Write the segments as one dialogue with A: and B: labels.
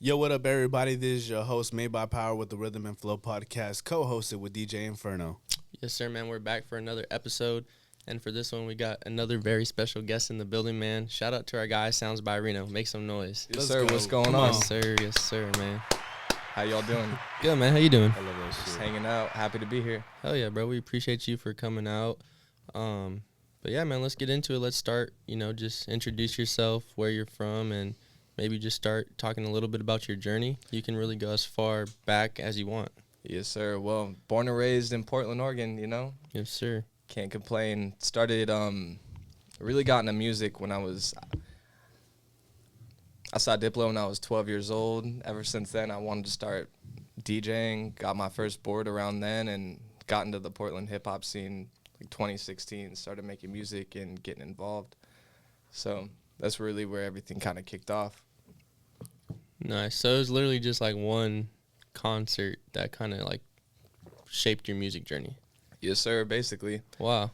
A: Yo, what up, everybody? This is your host, Made by Power with the Rhythm and Flow podcast, co-hosted with DJ Inferno.
B: Yes, sir, man. We're back for another episode. And for this one, we got another very special guest in the building, man. Shout out to our guy, Sounds by Reno. Make some noise.
C: Yes, sir. What's going
A: Come
C: on?
B: Yes, sir, man.
C: How y'all doing?
B: Good, man. How you doing?
A: I love that
C: Just
A: shit.
C: hanging out. Happy to be here.
B: Hell yeah, bro. We appreciate you for coming out. But yeah, man, let's get into it. Let's start, just introduce yourself, where you're from, and maybe just start talking a little bit about your journey. You can really go as far back as you want.
C: Yes, sir. Well, born and raised in Portland, Oregon,
B: Yes, sir.
C: Can't complain. Started, really got into music when I saw Diplo when I was 12 years old. Ever since then, I wanted to start DJing. Got my first board around then and got into the Portland hip-hop scene like 2016. Started making music and getting involved. So that's really where everything kind of kicked off.
B: Nice. So it was literally just like one concert that kind of like shaped your music journey.
C: Yes, sir, basically.
B: Wow.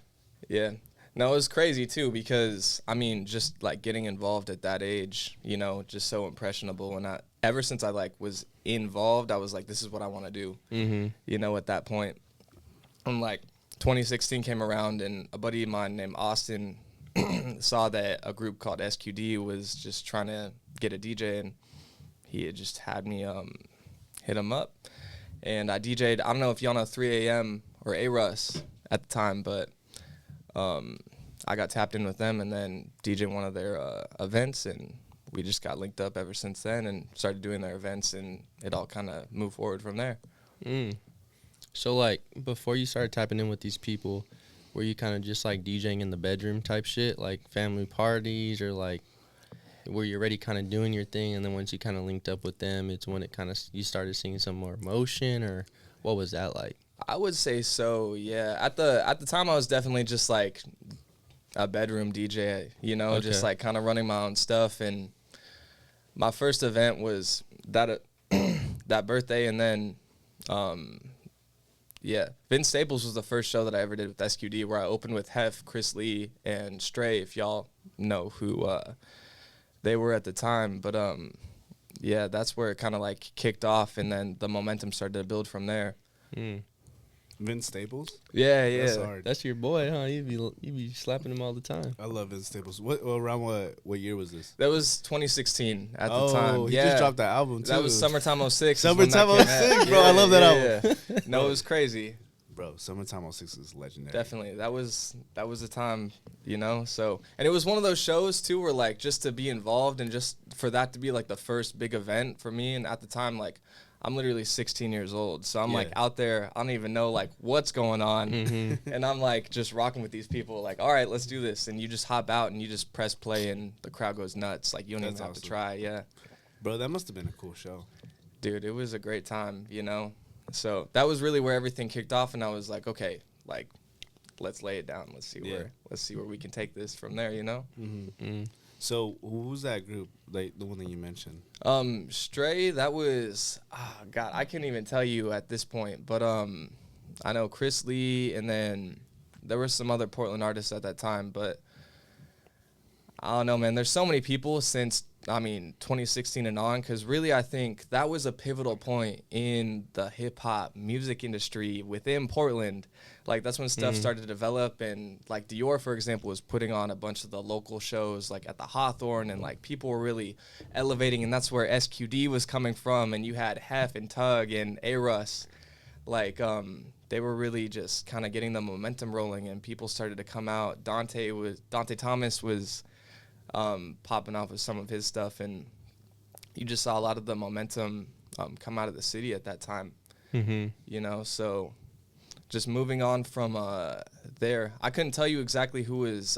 C: Yeah. No, it was crazy, too, because, just, like, getting involved at that age, just so impressionable. And ever since I, was involved, I was like, this is what I want to do, at that point. And, 2016 came around, and a buddy of mine named Austin saw that a group called SQD was just trying to get a DJ, and he had just had me hit him up. And I DJ'd, I don't know if y'all know 3 a.m. or A-Russ at the time, but I got tapped in with them and then DJed one of their events, and we just got linked up ever since then and started doing their events, and it all kind of moved forward from there.
B: So, before you started tapping in with these people, were you kind of just, DJing in the bedroom type shit, like family parties, or, were you already kind of doing your thing, and then once you kind of linked up with them, it's when it kind of, you started seeing some more motion, or what was that like?
C: I would say so, yeah. At the time, I was definitely just, a bedroom DJ,
B: Okay.
C: just, kind of running my own stuff, and my first event was that that birthday, and then, Vince Staples was the first show that I ever did with SQD, where I opened with Hef, Chris Lee, and Stray, if y'all know who they were at the time. But, that's where it kind of, kicked off, and then the momentum started to build from there.
A: Vince Staples?
C: Yeah.
A: That's hard.
B: That's your boy, huh? You be slapping him all the time.
A: I love Vince Staples. Around what year was this?
C: That was 2016 at the time.
A: Oh, he just dropped that album, too.
C: That was Summertime 06.
A: Summertime 06, bro. I love that album.
C: Yeah. No, it was crazy.
A: Bro, Summertime 06 is legendary.
C: Definitely. That was the time, So, and it was one of those shows, too, where, just to be involved and just for that to be, the first big event for me. And at the time, I'm literally 16 years old. So I'm, out there. I don't even know, what's going on. And I'm, just rocking with these people. All right, let's do this. And you just hop out and you just press play and the crowd goes nuts. You don't even have to try. Yeah.
A: Bro, that must have been a cool show.
C: Dude, it was a great time, So that was really where everything kicked off. And I was like, okay, let's lay it down. Let's see where we can take this from there,
A: So who was that group, the one that you mentioned?
C: Stray, that was, God, I can't even tell you at this point, but I know Chris Lee, and then there were some other Portland artists at that time, but I don't know, man. There's so many people since, 2016 and on, because really I think that was a pivotal point in the hip-hop music industry within Portland. That's when stuff started to develop, and, Dior, for example, was putting on a bunch of the local shows, at the Hawthorne, and, people were really elevating, and that's where SQD was coming from, and you had Hef and Tug and A-Russ. They were really just kind of getting the momentum rolling, and people started to come out. Dante Thomas was popping off with some of his stuff, and you just saw a lot of the momentum come out of the city at that time. So just moving on from there, I couldn't tell you exactly who was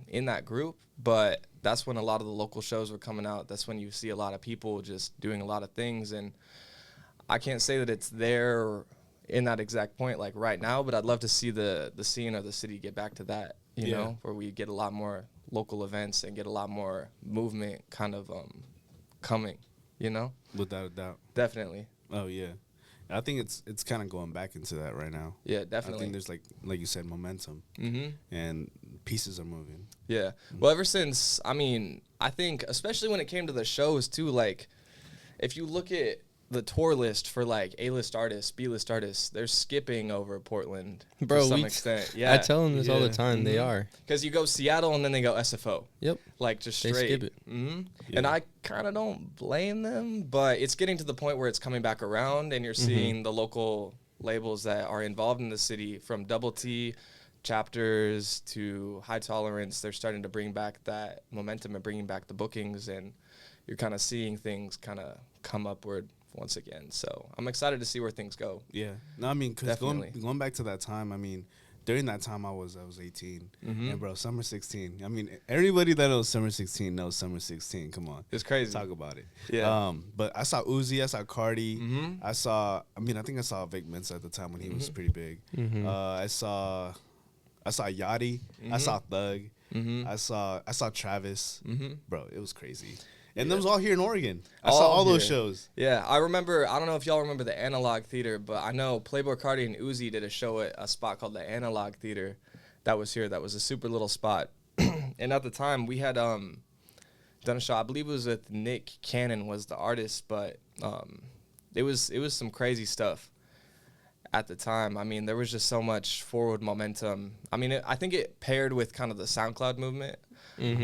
C: in that group, but that's when a lot of the local shows were coming out. That's when you see a lot of people just doing a lot of things, and I can't say that it's there in that exact point right now, but I'd love to see the scene or the city get back to that, you know, where we get a lot more local events and get a lot more movement kind of coming,
A: Without a doubt.
C: Definitely.
A: Oh, yeah. I think it's kind of going back into that right now.
C: Yeah, definitely.
A: I think there's, like you said, momentum. And pieces are moving.
C: Yeah. Well, ever since, I think, especially when it came to the shows, too, if you look at the tour list for like A-list artists, B-list artists, they're skipping over Portland
B: Bro,
C: to some extent. Yeah,
B: I tell them this all the time. They are.
C: because you go Seattle and then they go SFO.
B: Yep.
C: Like just
B: They
C: straight.
B: skip it.
A: Yeah.
C: And I kind of don't blame them, but it's getting to the point where it's coming back around, and you're seeing the local labels that are involved in the city, from Double T, Chapters to High Tolerance. They're starting to bring back that momentum and bringing back the bookings, and you're kind of seeing things kind of come upward once again. So I'm excited to see where things go.
A: Yeah. No, I mean, because
C: Definitely.
A: going back to that time, I mean, during that time I was 18.
C: Mm-hmm.
A: And, bro, Summer 16. I mean, everybody that knows Summer 16 knows Summer 16. Come on.
C: It's crazy.
A: Talk about it.
C: Yeah.
A: But I saw Uzi. I saw Cardi.
C: Mm-hmm.
A: I think I saw Vic Mensa at the time when he was pretty big.
B: Mm-hmm.
A: I saw Yachty. I saw Thug.
C: Mm-hmm.
A: I saw Travis.
C: Mm-hmm.
A: Bro, it was crazy. And them was all here in Oregon. I
C: All
A: saw all those
C: here.
A: shows.
C: Yeah, I remember, I don't know if y'all remember the Analog Theater, but I know Playboy Cardi and Uzi did a show at a spot called the Analog Theater that was here. That was a super little spot. And at the time, we had done a show, I believe it was with Nick Cannon was the artist, but it was some crazy stuff at the time. I mean, there was just so much forward momentum. I mean, I think it paired with kind of the SoundCloud movement,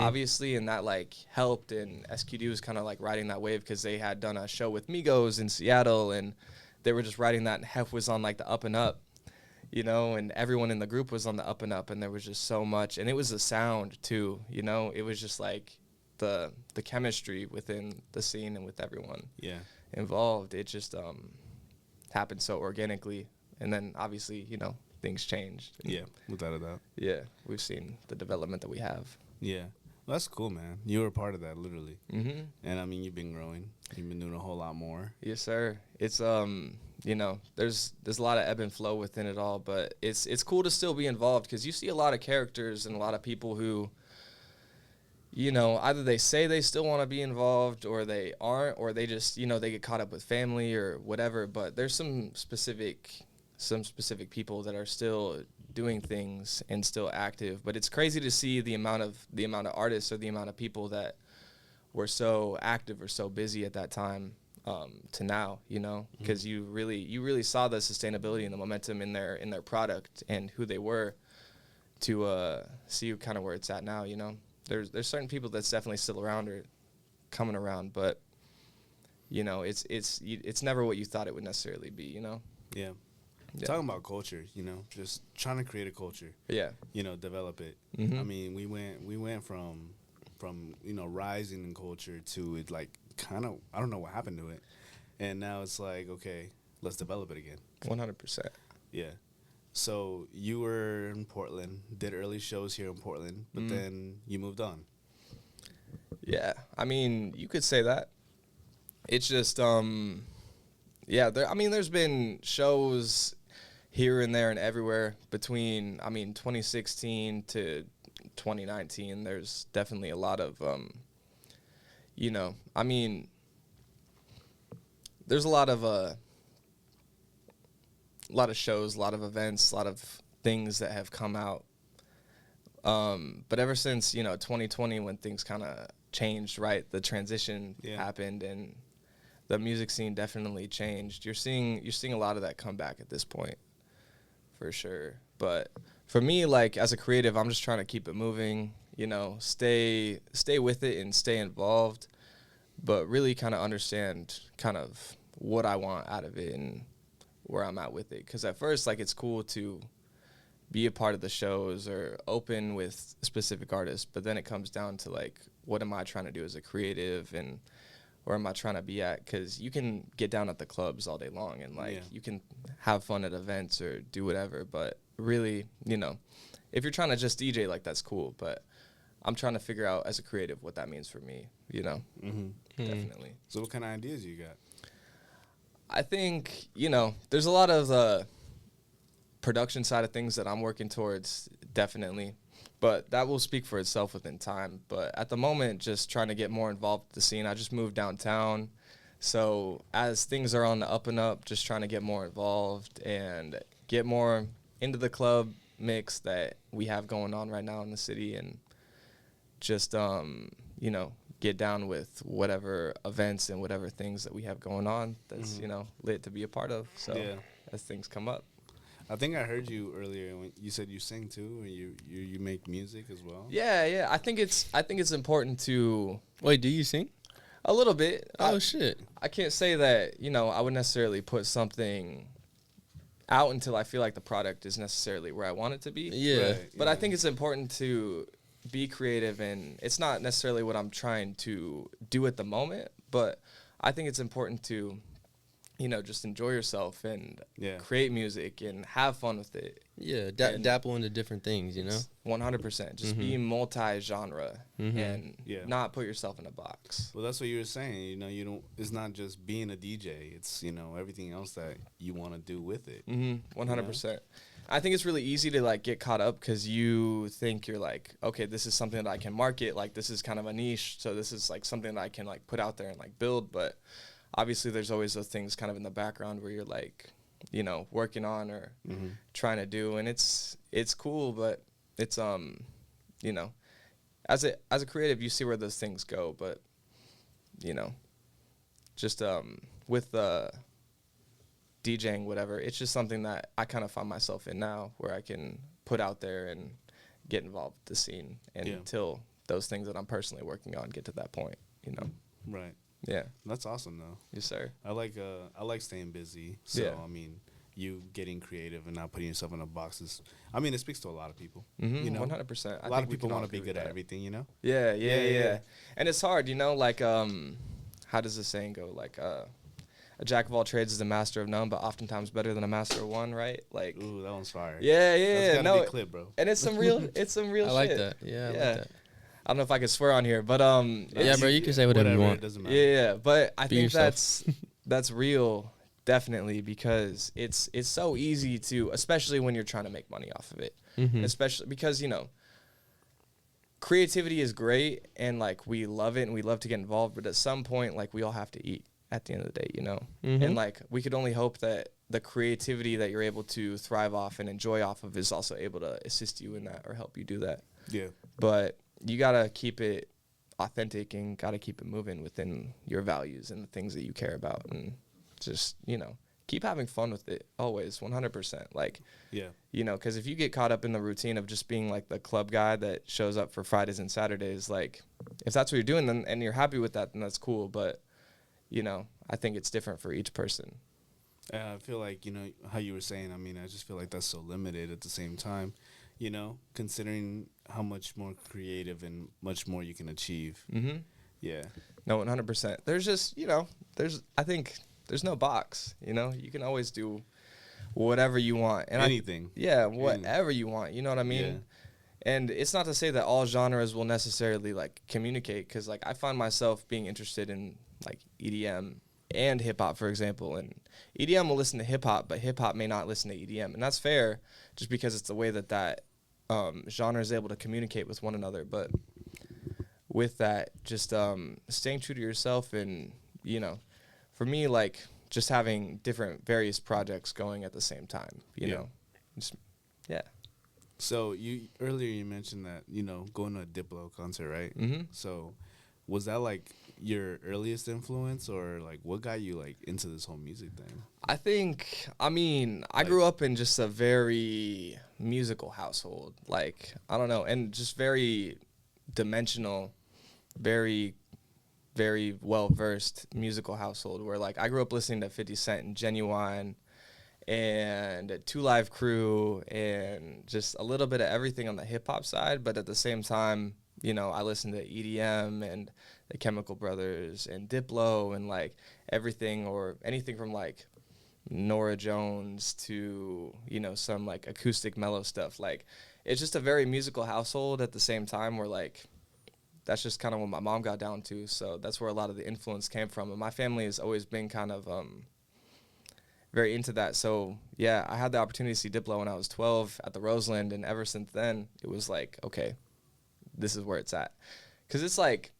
C: obviously, and that like helped. And SQD was kind of like riding that wave because they had done a show with Migos in Seattle, and they were just riding that. And Hef was on like the up and up, you know, and everyone in the group was on the up and up, and there was just so much. And it was the sound too, you know. It was just like the chemistry within the scene and with everyone involved. It just happened so organically. And then obviously, you know, things changed.
A: Yeah, without a doubt.
C: Yeah, we've seen the development that we have.
A: Yeah. Well, that's cool, man. You were a part of that, literally.
C: Mm-hmm.
A: And, I mean, you've been growing. You've been doing a whole lot more.
C: Yes, sir. It's you know, there's a lot of ebb and flow within it all, but it's cool to still be involved because you see a lot of characters and a lot of people who, you know, either they say they still want to be involved or they aren't, or they just, you know, they get caught up with family or whatever. But there's some specific people that are still doing things and still active. But it's crazy to see the amount of artists or the amount of people that were so active or so busy at that time to now, you know, because you really saw the sustainability and the momentum in their product and who they were to see kind of where it's at now. You know, there's certain people that's definitely still around or coming around, but you know, it's never what you thought it would necessarily be. You know.
A: Yeah.
C: Yeah.
A: Talking about culture, you know, just trying to create a culture.
C: Yeah.
A: You know, develop it.
C: Mm-hmm.
A: I mean, we went from you know, rising in culture to it like kind of, I don't know what happened to it. And now it's like, okay, let's develop it again.
C: 100%.
A: Yeah. So you were in Portland, did early shows here in Portland, but then you moved on.
C: Yeah. I mean, you could say that. It's just yeah, there's been shows here and there and everywhere between, 2016 to 2019. There's definitely a lot of, you know, there's a lot of shows, a lot of events, a lot of things that have come out. But ever since, you know, 2020, when things kind of changed, right, the transition happened and the music scene definitely changed. You're seeing a lot of that come back at this point, for sure. But for me, like as a creative, I'm just trying to keep it moving. You know, stay with it and stay involved, but really kind of understand kind of what I want out of it and where I'm at with it. Because at first, like it's cool to be a part of the shows or open with specific artists, but then it comes down to like, what am I trying to do as a creative and where am I trying to be at? Because you can get down at the clubs all day long and, like, you can have fun at events or do whatever. But really, you know, if you're trying to just DJ, like, that's cool. But I'm trying to figure out as a creative what that means for me, you know? Definitely.
A: So what kind of ideas you got?
C: I think, you know, there's a lot of the production side of things that I'm working towards, definitely. But that will speak for itself within time. But at the moment, just trying to get more involved with the scene. I just moved downtown. So as things are on the up and up, just trying to get more involved and get more into the club mix that we have going on right now in the city. And just, you know, get down with whatever events and whatever things that we have going on that's,
A: Mhm.
C: you know, lit to be a part of. So
A: Yeah.
C: as things come up.
A: I think I heard you earlier when you said you sing too, or you make music as well.
C: Yeah. I think it's important to
B: Wait, do you sing?
C: a little bit.
B: Oh shit.
C: I can't say that, you know, I would necessarily put something out until I feel like the product is necessarily where I want it to be.
B: Yeah.
A: Right,
C: But I
A: yeah.
C: think it's important to be creative, and it's not necessarily what I'm trying to do at the moment, but I think it's important to, you know, just enjoy yourself and
A: Yeah.
C: create music and have fun with it.
B: Yeah,
C: And
B: dabble into different things, you know?
C: 100%. Just be multi-genre and
A: Yeah.
C: not put yourself in a box.
A: Well, that's what you were saying. You know, you don't. It's not just being a DJ. It's, you know, everything else that you want to do with it.
C: 100%. I think it's really easy to like get caught up because you think you're like, okay, this is something that I can market. Like this is kind of a niche, so this is like something that I can like put out there and like build. But obviously, there's always those things kind of in the background where you're like, you know, working on or trying to do, and it's cool, but it's you know, as a creative, you see where those things go, but you know, just with DJing, whatever, it's just something that I kind of find myself in now, where I can put out there and get involved with the scene, and until those things that I'm personally working on get to that point, you know.
A: Right.
C: Yeah.
A: That's awesome though.
C: Yes, sir.
A: I like staying busy. So
C: Yeah.
A: I mean, you getting creative and not putting yourself in a box is. I mean, it speaks to a lot of people.
C: Mm-hmm,
A: You know,
C: 100%.
A: a lot of people want to be good at everything. You know.
C: Yeah. And it's hard, you know, like, how does the saying go? Like, a jack of all trades is a master of none, but oftentimes better than a master of one, right? Like,
A: Ooh, that one's fire.
C: yeah.
A: That's gotta
C: No,
A: be clip, bro.
C: and it's some real
B: I like
C: shit.
B: that. Yeah, I like that.
C: I don't know if I can swear on here, but
B: Yeah, bro, you can say whatever you want.
A: It doesn't matter.
C: yeah. But I
B: Be
C: think
B: yourself.
C: that's real, definitely, because it's so easy to, especially when you're trying to make money off of it, especially because, you know, creativity is great and like we love it and we love to get involved, but at some point, like, we all have to eat at the end of the day, you know. And like, we could only hope that the creativity that you're able to thrive off and enjoy off of is also able to assist you in that or help you do that.
A: Yeah.
C: But you gotta keep it authentic and gotta keep it moving within your values and the things that you care about, and just, you know, keep having fun with it always, 100%. Like,
A: Yeah.
C: you know, because if you get caught up in the routine of just being like the club guy that shows up for Fridays and Saturdays, like, if that's what you're doing, then and you're happy with that, then that's cool. But, you know, I think it's different for each person.
A: I feel like, you know, how you were saying, I mean, I just feel like that's so limited at the same time, you know, considering how much more creative and much more you can achieve. Yeah.
C: No, 100%. There's just, you know, I think there's no box, you know. You can always do whatever you want. And
A: Anything.
C: whatever you want, you know what I mean?
A: Yeah.
C: And it's not to say that all genres will necessarily, like, communicate, because, like, I find myself being interested in, like, EDM and hip-hop, for example. And EDM will listen to hip-hop, but hip-hop may not listen to EDM. And that's fair, just because it's the way that genre is able to communicate with one another. But with that, just staying true to yourself, and, you know, for me, like, just having different various projects going at the same time, you know. Just, yeah.
A: So earlier you mentioned that, you know, going to a Diplo concert, right? So was that like your earliest influence, or like what got you like into this whole music thing?
C: I grew up in just a very musical household. Like, I don't know, and just very dimensional, very, very well-versed musical household, where, like, I grew up listening to 50 Cent and Genuine and 2 Live Crew and just a little bit of everything on the hip-hop side, but at the same time, you know, I listened to EDM and the Chemical Brothers and Diplo and, like, everything, or anything from, like, Norah Jones to, you know, some, like, acoustic mellow stuff. Like, it's just a very musical household at the same time, where, like, that's just kind of what my mom got down to. So that's where a lot of the influence came from. And my family has always been kind of very into that. So, yeah, I had the opportunity to see Diplo when I was 12 at the Roseland. And ever since then, it was like, okay, this is where it's at. Because it's like,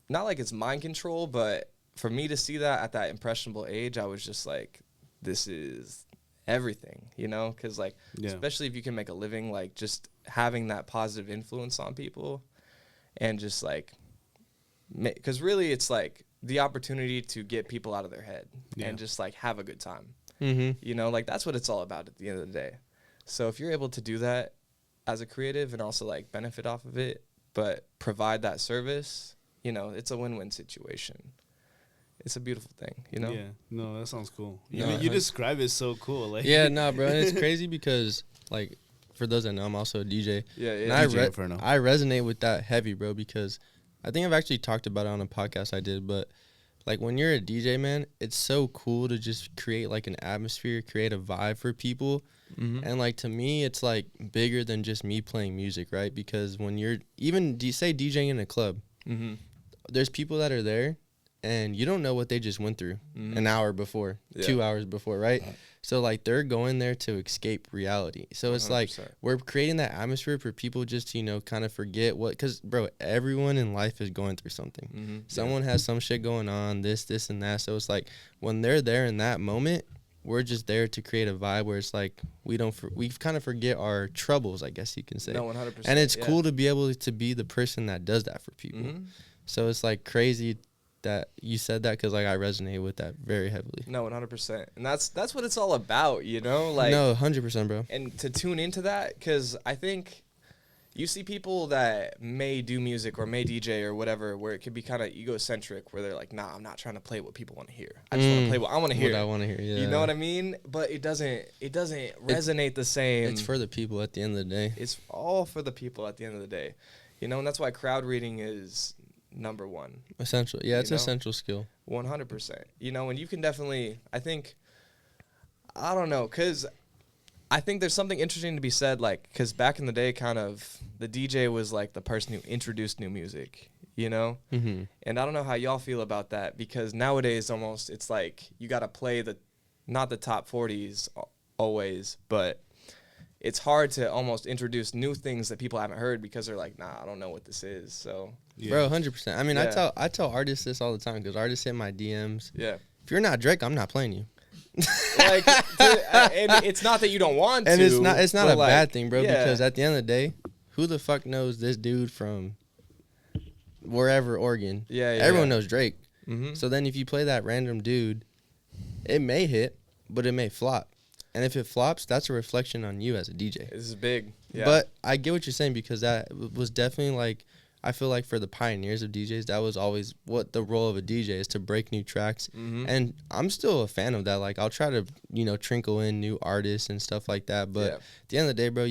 C: not like it's mind control, but for me to see that at that impressionable age, I was just like, this is everything, you know? Because, like, especially if you can make a living, like, just having that positive influence on people and just, like, because really it's like the opportunity to get people out of their head
A: Yeah.
C: and just like have a good time.
B: Mm-hmm.
C: You know, like that's what it's all about at the end of the day. So if you're able to do that as a creative and also like benefit off of it, but provide that service, you know, it's a win-win situation. It's a beautiful thing, you know?
A: Yeah. No, that sounds cool.
B: No,
A: You describe it so cool. Like
B: Yeah, no, bro. And it's crazy because, like, for those that know, I'm also a DJ.
C: Yeah,
B: And
C: yeah.
A: DJ Inferno.
B: I resonate with that heavy, bro, because I think I've actually talked about it on a podcast I did, but, like, when you're a DJ, man, it's so cool to just create, like, an atmosphere, create a vibe for people.
C: Mm-hmm.
B: And, like, to me, it's, like, bigger than just me playing music, right? Because when you're even, say, DJing in a club,
C: Mm-hmm.
B: there's people that are there, and you don't know what they just went through an hour before,
C: Yeah.
B: 2 hours before, right? So, like, they're going there to escape reality. So it's like
C: 100%.
B: we're creating that atmosphere for people just to, you know, kind of forget what, because, bro, everyone in life is going through something.
C: Mm-hmm.
B: Someone has some shit going on, this, and that. So it's like when they're there in that moment, we're just there to create a vibe where it's like we kind of forget our troubles, I guess you can say.
C: No, 100%.
B: And it's
C: yeah.
B: cool to be able to be the person that does that for people.
C: Mm-hmm.
B: So it's like crazy that you said that because like I resonate with that very heavily.
C: No, 100%. And that's what it's all about, you know? Like,
B: No, 100%, bro.
C: and to tune into that, because I think you see people that may do music or may DJ or whatever, where it could be kind of egocentric, where they're like, nah, I'm not trying to play what people want to hear. I just want to play what I want to hear.
B: What I want to hear, yeah.
C: You know what I mean? But it doesn't resonate the same.
B: It's for the people at the end of the day.
C: It's all for the people at the end of the day. You know, and that's why crowd reading is number one.
B: Essential. Yeah, it's
C: You
B: an
C: know?
B: essential skill.
C: 100%. You know, and you can definitely, I don't know, because I think there's something interesting to be said, like, because back in the day, kind of, the DJ was like the person who introduced new music, you know?
B: Mm-hmm.
C: And I don't know how y'all feel about that, because nowadays almost it's like you got to play not the top 40s always, but it's hard to almost introduce new things that people haven't heard because they're like, nah, I don't know what this is. So,
A: Yeah.
B: Bro, 100%. I mean,
C: Yeah.
B: I tell artists this all the time because artists hit my DMs.
C: yeah.
B: If you're not Drake, I'm not playing you.
C: Like, and it's not that you don't want
B: And
C: to.
B: it's not
C: but
B: a
C: like,
B: bad thing, bro,
C: yeah.
B: because at the end of the day, who the fuck knows this dude from wherever, Oregon?
C: Yeah, yeah.
B: Everyone knows Drake.
C: Mm-hmm.
B: So then if you play that random dude, it may hit, but it may flop. And if it flops, that's a reflection on you as a DJ.
C: This is big. Yeah.
B: But I get what you're saying because that was definitely like, I feel like for the pioneers of DJs, that was always what the role of a DJ is, to break new tracks.
C: Mhm.
B: And I'm still a fan of that. Like, I'll try to, you know, trinkle in new artists and stuff like that. But
C: Yeah.
B: at the end of the day, bro,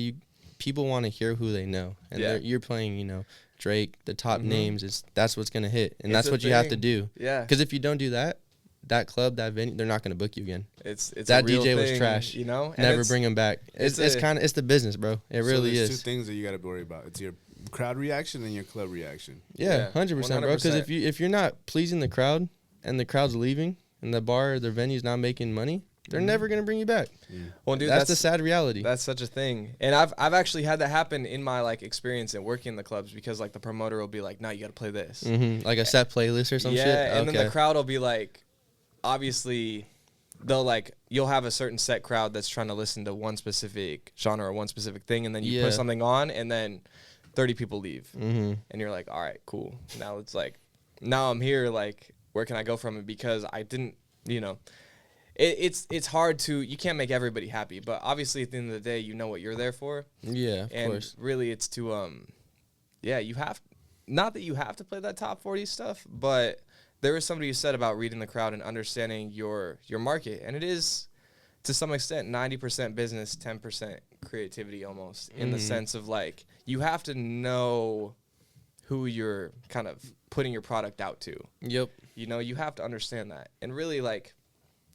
B: people want to hear who they know. And
C: Yeah.
B: you're playing, you know, Drake, the top
C: Mhm.
B: names. That's what's going to hit. And
C: It's
B: that's
C: a
B: what you have to
C: thing.
B: do.
C: Yeah.
B: Because if you don't do that, that club, that venue, they're not going to book you again.
C: It's
B: that
C: a real
B: DJ was
C: thing,
B: trash.
C: you know. And
B: Never
C: it's-
B: bring him back. It's
C: it's a-
B: kind of, it's the business, bro. It
A: So
B: really
A: there's
B: is.
A: two things that you got to worry about. It's your crowd reaction and your club reaction.
B: Yeah,
C: Yeah,
B: 100%, bro. Because
C: 100%.
B: if you're not pleasing the crowd and the crowd's leaving and the bar or the venue's not making money, they're never gonna bring you back.
C: Well, dude,
B: that's the sad reality.
C: That's such a thing. And I've actually had that happen in my like experience in working in the clubs, because like the promoter will be like, "No, you got to play this."
B: Like a set playlist or some
C: yeah,
B: shit.
C: and
B: Okay.
C: then the crowd will be like, obviously, you'll have a certain set crowd that's trying to listen to one specific genre or one specific thing, and then you
B: Yeah.
C: put something on, and then 30 people leave,
B: Mhm.
C: and you're like, all right, cool. Now it's like, now I'm here. Like, where can I go from it? Because I didn't, you know. It's hard to, you can't make everybody happy, but obviously at the end of the day, you know what you're there for.
B: Yeah, of
C: And
B: course.
C: really it's to yeah, you have, not that you have to play that top 40 stuff, but there was somebody who said about reading the crowd and understanding your market, and it is to some extent 90% business, 10% creativity, almost, in the sense of like, you have to know who you're kind of putting your product out to.
B: Yep.
C: You know, you have to understand that. And really, like,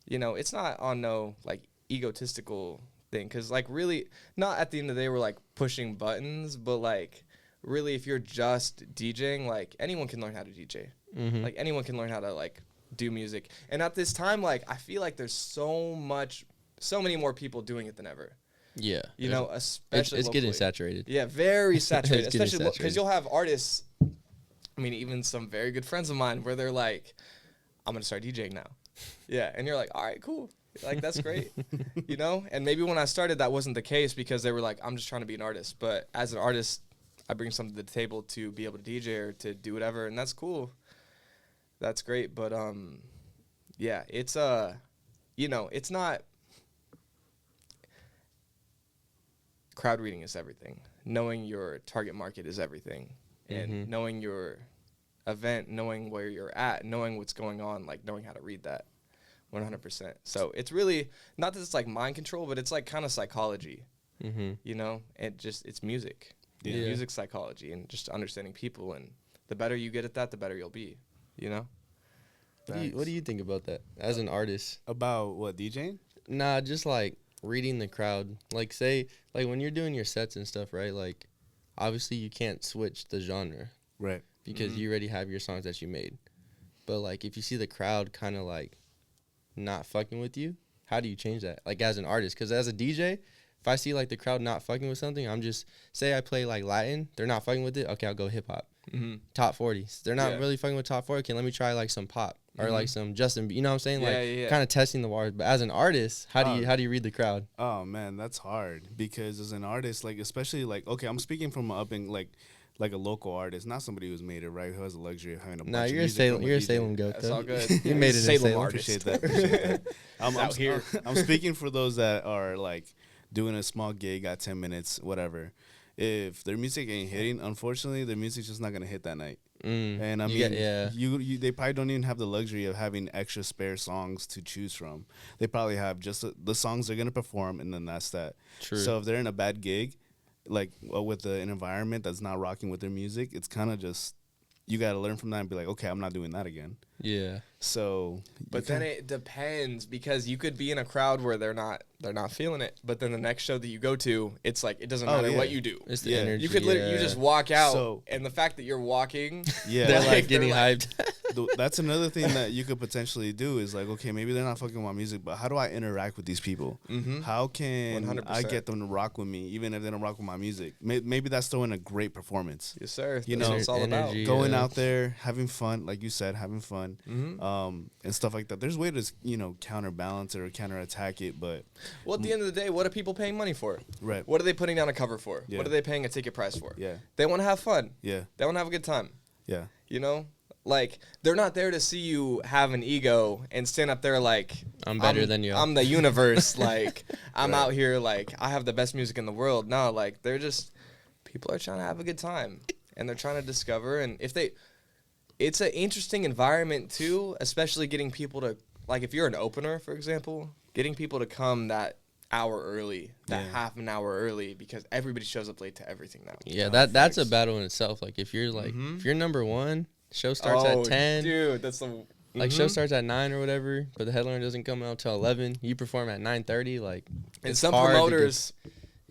C: you know, it's not on no, like, egotistical thing. Because, like, really, not at the end of the day, we're, like, pushing buttons. But, like, really, if you're just DJing, like, anyone can learn how to DJ.
B: Mhm.
C: Like, anyone can learn how to, like, do music. And at this time, like, I feel like there's so many more people doing it than ever.
B: Yeah.
C: You know, especially
B: it's getting
C: locally.
B: saturated.
C: Yeah, very saturated.
B: It's getting
C: Especially because
B: saturated.
C: you'll have artists, I mean, even some very good friends of mine, where they're like, I'm going to start DJing now. Yeah, and you're like, all right, cool. Like, that's great. You know? And maybe when I started, that wasn't the case, because they were like, I'm just trying to be an artist. But as an artist, I bring something to the table to be able to DJ or to do whatever, and that's cool. That's great, but yeah, it's you know, it's not. Crowd reading is everything. Knowing your target market is everything, and knowing your event, knowing where you're at, knowing what's going on, like knowing how to read that, 100%. So it's really not that it's like mind control, but it's like kind of psychology. You know, it's music.
B: Yeah.
C: Music psychology and just understanding people, and the better you get at that, the better you'll be. You know.
B: What do you think about that as an artist?
A: About what, DJing?
B: Nah, just like reading the crowd. Like, say, like when you're doing your sets and stuff, right? Like, obviously you can't switch the genre,
A: Right?
B: because you already have your songs that you made. But like, if you see the crowd kind of like not fucking with you, how do you change that? Like as an artist, because as a DJ, if I see like the crowd not fucking with something, I'm just, say I play like Latin, they're not fucking with it. Okay, I'll go hip hop. Top 40s. They're not really fucking with top 40. Okay, let me try like some pop or like some Justin. You know what I'm saying? Like kind of testing the waters. But as an artist, how do you read the crowd?
A: Oh man, that's hard, because as an artist, like especially like, okay, I'm speaking from up in like a local artist, not somebody who's made it, right? Who has the luxury of having a bunch of music from a
B: you're a
A: DJ.
B: Salem goat.
C: That's all good.
B: You made it in Salem.
A: Appreciate that. Appreciate that.
C: Out here.
A: I'm speaking for those that are like doing a small gig, got 10 minutes, whatever. If their music ain't hitting, unfortunately, their music's just not gonna hit that night. And I mean, they probably don't even have the luxury of having extra spare songs to choose from. They probably have just the songs they're gonna perform, and then that's that.
B: True.
A: So if they're in a bad gig, like with an environment that's not rocking with their music, it's kind of just, you gotta learn from that and be like, okay, I'm not doing that again.
B: Yeah.
A: So,
C: But then it depends, because you could be in a crowd where they're not feeling it, but then the next show that you go to, it's like it doesn't matter what you do.
B: It's the energy.
C: You could literally you just walk out,
A: So-
C: and the fact that you're walking,
B: They're like getting hyped.
A: That's another thing that you could potentially do is like, okay, maybe they're not fucking with my music, but how do I interact with these people? How can
C: 100%.
A: I get them to rock with me, even if they don't rock with my music? Maybe that's throwing a great performance.
C: yes sir,
A: You
C: that's
A: know,
C: what it's all about.
B: energy.
A: Going
B: Yeah.
A: out there, having fun, like you said, having fun, and stuff like that. There's ways to, counterbalance it or counterattack it, but
C: Well, at the end of the day, what are people paying money for?
A: right,
C: What are they putting down a cover for?
A: Yeah.
C: What are they paying a ticket price for?
A: yeah,
C: They want to have fun.
A: yeah,
C: They want to have a good time.
A: yeah,
C: You know? Like, they're not there to see you have an ego and stand up there like,
B: I'm better than you.
C: I'm the universe. Like, I'm out here, like, I have the best music in the world. No, like, they're just, people are trying to have a good time. And they're trying to discover. And it's an interesting environment, too, especially getting people to, like, if you're an opener, for example, getting people to come that hour early, that half an hour early, because everybody shows up late to everything now.
B: Yeah, that's a battle in itself. Like if you're like if you're number one, show starts at 10.
C: Dude, that's the
B: Like show starts at 9 or whatever, but the headliner doesn't come out till 11. You perform at 9:30. Like
C: and
B: it's
C: some
B: hard to
C: promoters,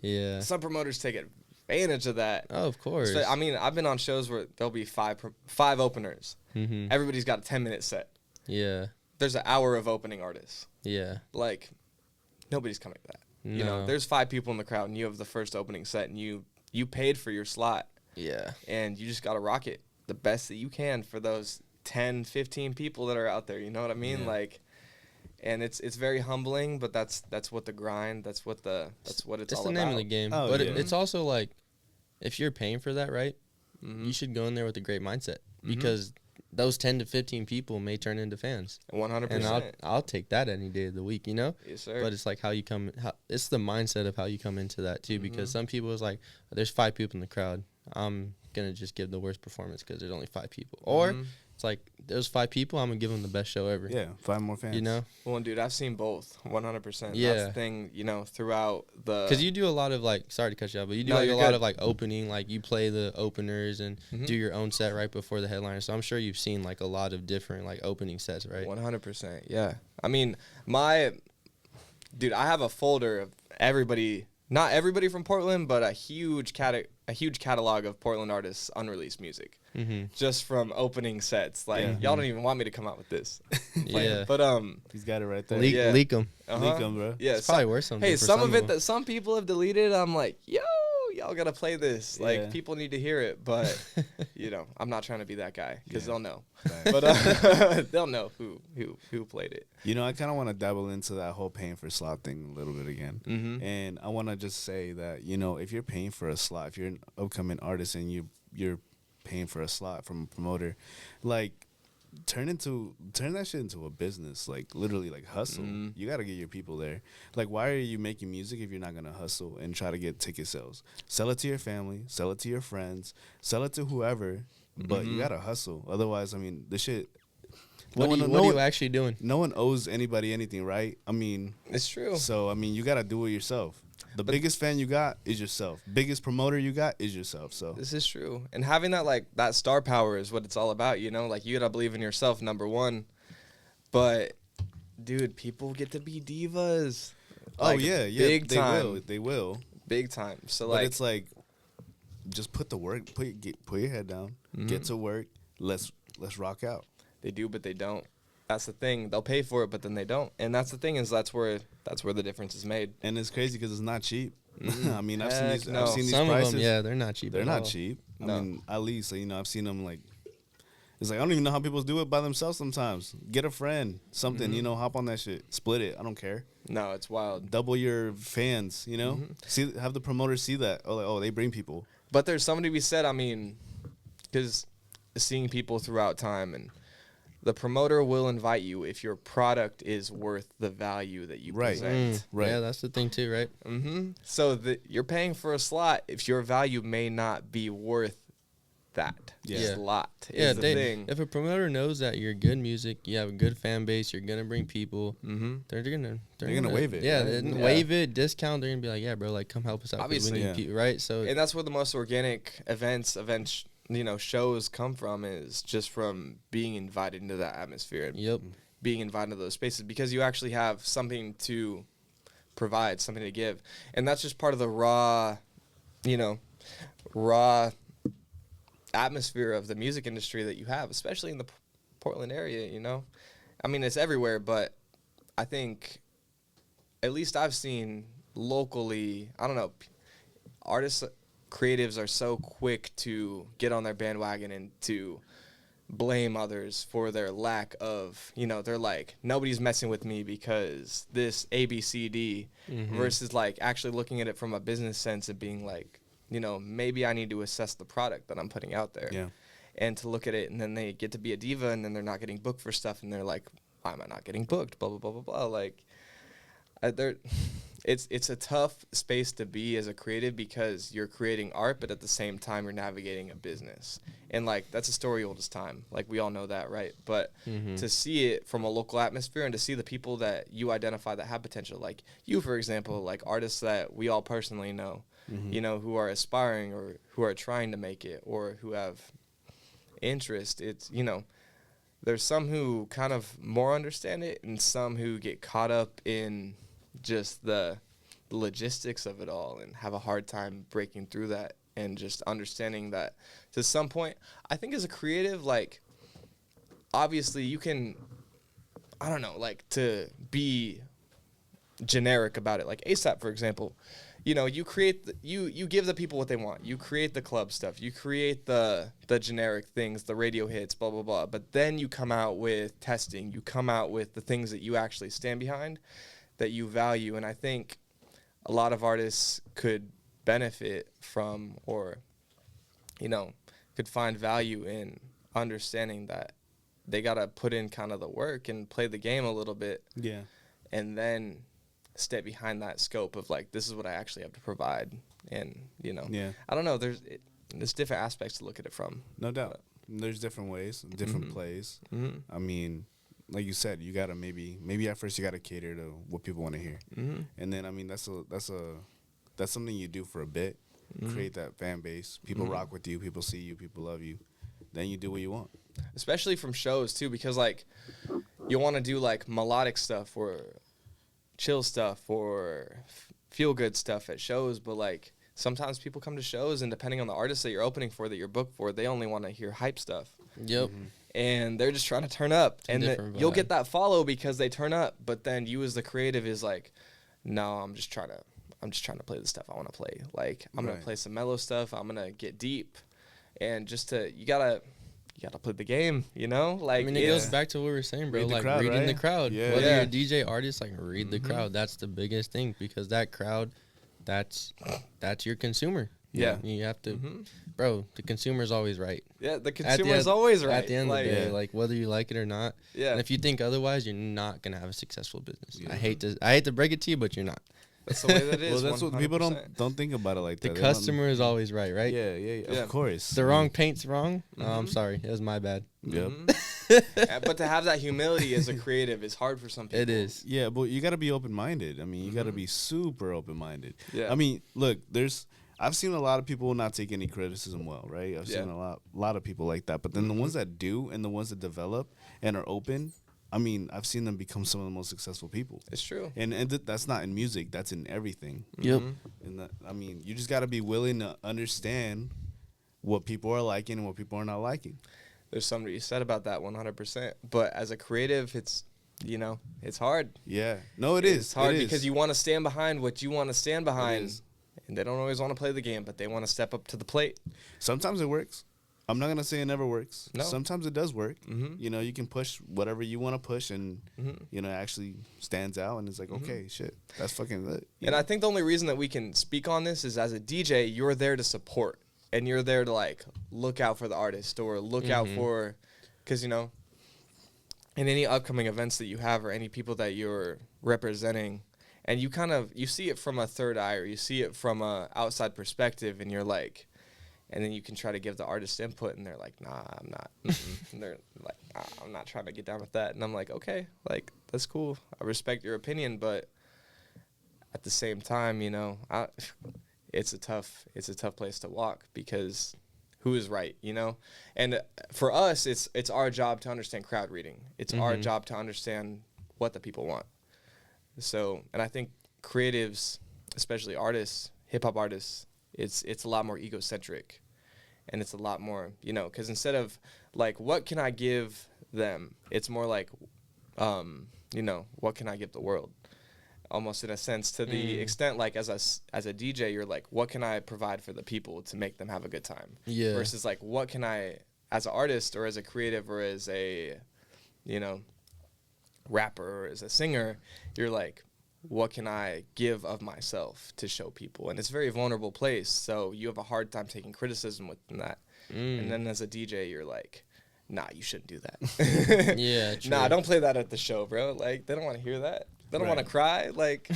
B: get-
C: some promoters take advantage of that.
B: Oh, of course.
C: So, I mean, I've been on shows where there'll be five openers. Everybody's got a 10-minute set.
B: Yeah.
C: There's an hour of opening artists.
B: Yeah.
C: Like, nobody's coming to that.
B: No.
C: You know, there's 5 people in the crowd, and you have the first opening set, and you paid for your slot,
B: Yeah.
C: and you just got to rock it the best that you can for those 10, 15 people that are out there. You know what I mean?
A: Yeah.
C: Like, and it's very humbling, but that's what the grind, that's what it's all
B: It's
C: about.
B: the name of the game.
A: Oh,
B: but
A: yeah.
B: it's also like, if you're paying for that, right, you should go in there with a great mindset because those 10 to 15 people may turn into fans.
C: 100%.
B: And I'll take that any day of the week, you know?
C: Yes, sir.
B: But it's like it's the mindset of how you come into that too, because some people is like, there's 5 people in the crowd. I'm going to just give the worst performance because there's only 5 people. Or it's like, there's 5 people, I'm going to give them the best show ever.
A: yeah. 5 more fans.
B: You know?
C: Well, dude, I've seen both, 100%.
B: Yeah.
C: That's the thing, you know, throughout the...
B: Because you do a lot of, like, sorry to cut you off, but you do
C: No,
B: like a
C: you're
B: lot
C: good.
B: of, like, opening, like, you play the openers and do your own set right before the headliner. So I'm sure you've seen, like, a lot of different, like, opening sets, right?
C: 100%, yeah. I mean, dude, I have a folder of everybody, not everybody from Portland, but a huge catalog of Portland artists' unreleased music. Just from opening sets. Like, y'all don't even want me to come out with this.
B: Yeah.
C: But,
A: He's got it right there.
C: Yeah.
B: Leak them.
A: Leak 'em, bro.
C: yeah,
B: It's probably worth something.
C: hey,
B: for
C: some of it
B: them.
C: that some people have deleted, I'm like, yo, y'all gotta play this. Like,
A: Yeah.
C: people need to hear it, but you know, I'm not trying to be that guy because they'll know.
A: Right.
C: But they'll know who played it.
A: You know, I kind of want to dabble into that whole paying for slot thing a little bit again. And I want to just say that, you know, if you're paying for a slot, if you're an upcoming artist and you're paying for a slot from a promoter, like, turn that shit into a business, like literally, like hustle. You got to get your people there. Like, why are you making music if you're not gonna hustle and try to get ticket sales? Sell it to your family, sell it to your friends, sell it to whoever, but you gotta hustle. Otherwise, I mean, the shit.
B: What are you actually doing?
A: No one owes anybody anything, right? I mean,
C: it's true.
A: So I mean, you gotta do it yourself. The biggest fan you got is yourself. Biggest promoter you got is yourself. So
C: this is true. And having that, like, that star power is what it's all about, you know? Like, you gotta believe in yourself, number one. But, dude, people get to be divas.
A: Like, yeah.
C: Big time.
A: They will.
C: Big time. So,
A: but it's like, just put the work, put your head down, get to work, let's rock out.
C: They do, but they don't. That's the thing. They'll pay for it, but then they don't. And that's the thing, is that's where the difference is made.
A: And it's crazy because it's not cheap. I mean, I've seen these
B: Some
A: prices.
B: of them, they're not cheap.
A: They're not cheap. I mean, at least, you know, I've seen them, like, it's like, I don't even know how people do it by themselves sometimes. Get a friend, something, you know, hop on that shit. Split it. I don't care.
C: No, it's wild.
A: Double your fans, you know? Have the promoters see that. Oh, they bring people.
C: But there's something to be said, I mean, because seeing people throughout time, and the promoter will invite you if your product is worth the value that you present.
A: Right.
B: Yeah, that's the thing too, right?
C: So you're paying for a slot if your value may not be worth that slot.
B: Yeah,
C: the thing.
B: If a promoter knows that you're good music, you have a good fan base, you're gonna bring people, they're gonna
A: wave it.
B: Yeah, wave it, discount. They're gonna be like, yeah, bro, like come help us out.
C: Obviously,
B: right? So,
C: and that's where the most organic events. You know, shows come from, is just from being invited into that atmosphere. Being invited to those spaces because you actually have something to provide, something to give. And that's just part of the raw atmosphere of the music industry that you have, especially in the Portland area, you know? I mean, it's everywhere, but I think, at least I've seen locally, I don't know, artists, creatives are so quick to get on their bandwagon and to blame others for their lack of, you know, they're like, nobody's messing with me because this ABCD, versus like actually looking at it from a business sense and being like, you know, maybe I need to assess the product that I'm putting out there. Yeah. And to look at it, and then they get to be a diva, and then they're not getting booked for stuff, and they're like, why am I not getting booked? Blah, blah, blah, blah, blah. Like, it's a tough space to be as a creative because you're creating art, but at the same time you're navigating a business. And like, that's a story old as time. Like, we all know that, right? But to see it from a local atmosphere and to see the people that you identify that have potential, like you, for example, like artists that we all personally know, you know, who are aspiring or who are trying to make it or who have interest, it's, you know, there's some who kind of more understand it and some who get caught up in just the logistics of it all and have a hard time breaking through that and just understanding that to some point. I think as a creative, like, obviously you can, I don't know, like, to be generic about it, like ASAP, for example, you know, you create you give the people what they want. You create the club stuff. You create the generic things, the radio hits, blah, blah, blah. But then you come out with testing. You come out with the things that you actually stand behind, that you value. And I think a lot of artists could benefit from, or, you know, could find value in understanding that they got to put in kind of the work and play the game a little bit. Yeah. And then stay behind that scope of like, this is what I actually have to provide. And, you know, I don't know, there's different aspects to look at it from.
A: No doubt. There's different ways, different plays. I mean, like you said, you gotta maybe at first you gotta cater to what people want to hear, and then I mean that's something you do for a bit, create that fan base. People rock with you, people see you, people love you. Then you do what you want.
C: Especially from shows too, because like you want to do like melodic stuff or chill stuff or feel good stuff at shows, but like sometimes people come to shows and depending on the artist that you're opening for, that you're booked for, they only want to hear hype stuff. Yep. And they're just trying to turn up, and you'll get that follow because they turn up. But then you as the creative is like, no, I'm just trying to play the stuff I want to play. Like I'm gonna play some mellow stuff. I'm gonna get deep, and just you gotta play the game, you know? Like,
B: I mean, it goes back to what we were saying, bro. Like, reading the crowd. Yeah. Whether you're a DJ artist, like, read the crowd. That's the biggest thing, because that crowd, that's your consumer.
C: Yeah.
B: You have to, bro, the consumer's always right.
C: Yeah, the consumer's always right.
B: At the end of the day, like whether you like it or not.
C: Yeah.
B: And if you think otherwise, you're not going to have a successful business. Yeah. I hate to break it to you, but you're not.
C: That's the way that is.
A: Well, that's
C: 100%.
A: what people don't think about it like that.
B: The customer is always right, right?
A: Yeah, of course.
B: The wrong paint's wrong. I'm sorry. It was my bad.
A: Yep.
C: But to have that humility as a creative is hard for some people.
B: It is.
A: Yeah, but you got to be open-minded. I mean, you got to be super open-minded.
C: Yeah.
A: I mean, look, I've seen a lot of people not take any criticism well, right? I've seen a lot of people like that. But then the ones that do and the ones that develop and are open, I mean, I've seen them become some of the most successful people.
C: It's true.
A: And that's not in music. That's in everything.
B: Yep.
A: And I mean, you just got to be willing to understand what people are liking and what people are not liking.
C: There's something you said about that 100%. But as a creative, it's hard.
A: Yeah. No, it is.
C: It's hard because you want to stand behind what you want to stand behind. And they don't always want to play the game, but they want to step up to the plate.
A: Sometimes it works. I'm not going to say it never works.
C: No.
A: Sometimes it does work. You know, you can push whatever you want to push and, you know, actually stands out. And it's like, okay, shit, that's fucking good.
C: And I think the only reason that we can speak on this is as a DJ, you're there to support. And you're there to, like, look out for the artist or look out for, because, you know, in any upcoming events that you have or any people that you're representing, and you see it from a third eye or you see it from a outside perspective, and you're like, and then you can try to give the artist input, and they're like, nah, I'm not. And they're like, nah, I'm not trying to get down with that. And I'm like, okay, like, that's cool. I respect your opinion, but at the same time, you know, it's a tough place to walk because who is right, you know? And for us, it's our job to understand crowd reading. It's our job to understand what the people want. So, and I think creatives, especially artists, hip-hop artists, it's a lot more egocentric, and it's a lot more, you know, because instead of, like, what can I give them, it's more like, you know, what can I give the world? Almost in a sense, to the extent, like, as a DJ, you're like, what can I provide for the people to make them have a good time?
B: Yeah.
C: Versus, like, what can I, as an artist or as a creative or as a, you know, rapper or as a singer, you're like, what can I give of myself to show people? And it's a very vulnerable place, so you have a hard time taking criticism within that. And then as a DJ, you're like, nah, you shouldn't do that.
B: Yeah, true.
C: Nah, don't play that at the show, bro. Like, they don't want to hear that. They don't want to cry. Like,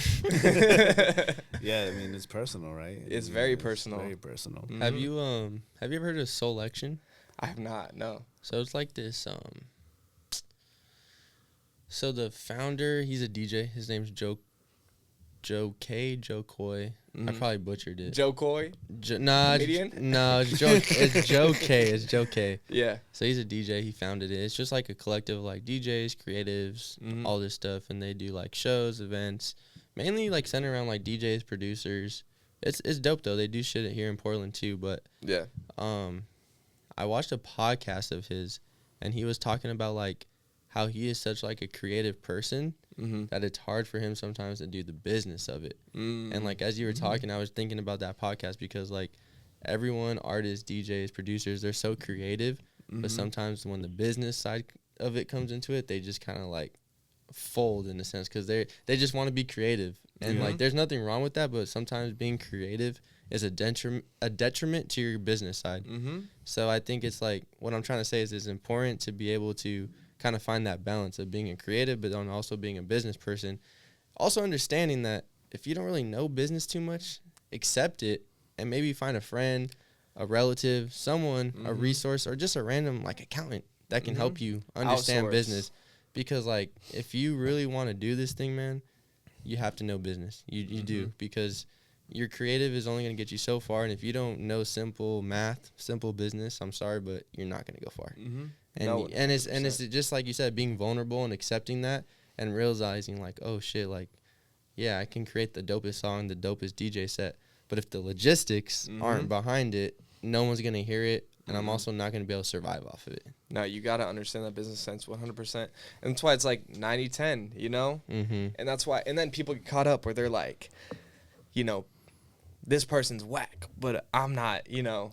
A: yeah, I mean, it's personal, right?
C: It's very personal.
A: Very personal.
B: Have you ever heard of Soulection?
C: I have not, no.
B: So it's like this, so the founder, he's a DJ. His name's Joe Coy. I probably butchered it.
C: Joe Coy?
B: Comedian? No, it's Joe K. It's Joe K.
C: Yeah.
B: So he's a DJ. He founded it. It's just like a collective of like DJs, creatives, all this stuff, and they do like shows, events, mainly like centered around like DJs, producers. It's dope though. They do shit here in Portland too. But
C: yeah,
B: I watched a podcast of his, and he was talking about like how he is such like a creative person that it's hard for him sometimes to do the business of it. And like as you were talking, I was thinking about that podcast because like everyone, artists, DJs, producers, they're so creative, but sometimes when the business side of it comes into it, they just kind of like fold in a sense because they just want to be creative. And like there's nothing wrong with that, but sometimes being creative is a detriment to your business side. So I think it's like what I'm trying to say is it's important to be able to kind of find that balance of being a creative but then also being a business person. Also understanding that if you don't really know business too much, accept it and maybe find a friend, a relative, someone, a resource, or just a random like accountant that can help you understand business. Because like if you really want to do this thing, man, you have to know business. You do, because your creative is only going to get you so far, and if you don't know simple math, simple business, I'm sorry, but you're not going to go far. And it's just like you said, being vulnerable and accepting that and realizing like, oh shit, like yeah, I can create the dopest song, the dopest DJ set, but if the logistics aren't behind it, no one's going to hear it, and I'm also not going to be able to survive off of it.
C: No, you got to understand that business sense 100%. And that's why it's like 90-10, you know? And that's why, and then people get caught up where they're like, you know, this person's whack, but I'm not, you know,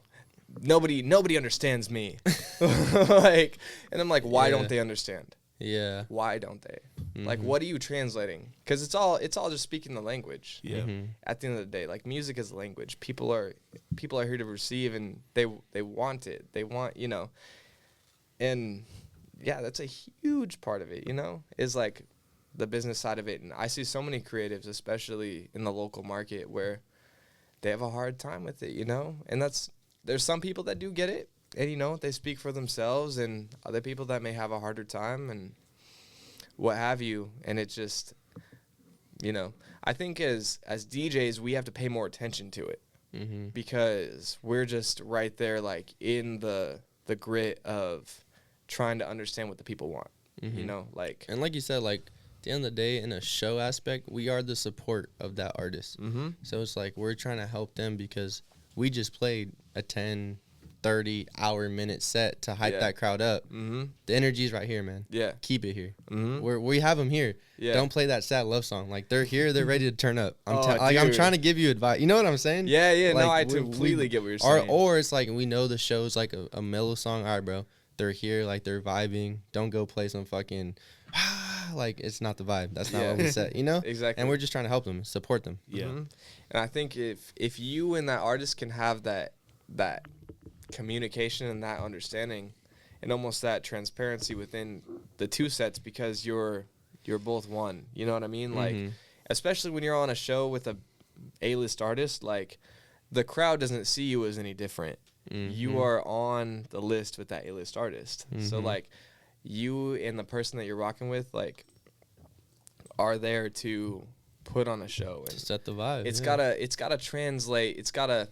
C: nobody understands me. Like, and I'm like, why don't they understand?
B: Yeah.
C: Why don't they? Like, what are you translating? Because it's all just speaking the language.
A: Yeah.
C: At the end of the day, like, music is language. People are here to receive, and they want it. They want, you know, and yeah, that's a huge part of it, you know, is like the business side of it. And I see so many creatives, especially in the local market, where they have a hard time with it, you know, and there's some people that do get it, and, you know, they speak for themselves, and other people that may have a harder time and what have you. And it just, you know, I think as DJs, we have to pay more attention to it, because we're just right there, like, in the grit of trying to understand what the people want, you know, like.
B: And like you said, like, at the end of the day, in a show aspect, we are the support of that artist. So it's like we're trying to help them, because we just played a 10, 30 hour minute set to hype that crowd up. The energy's right here, man. Yeah, keep it here. We have them here. Don't play that sad love song. Like, they're here, they're ready to turn up. I'm trying to give you advice. You know what I'm saying?
C: Yeah,
B: like,
C: no, I completely get what you're saying.
B: Or it's like, we know the show's like a mellow song. All right, bro, they're here, like, they're vibing. Don't go play some fucking like, it's not the vibe. That's not what we said, you know?
C: Exactly.
B: And we're just trying to help them, support them.
C: And I think if you and that artist can have that communication and that understanding and almost that transparency within the two sets, because you're both one, you know what I mean? Like, especially when you're on a show with a A-list artist, like, the crowd doesn't see you as any different. You are on the list with that A-list artist. So, like, you and the person that you're rocking with, like, are there to put on a show and
B: to set the vibe.
C: It's gotta translate. It's gotta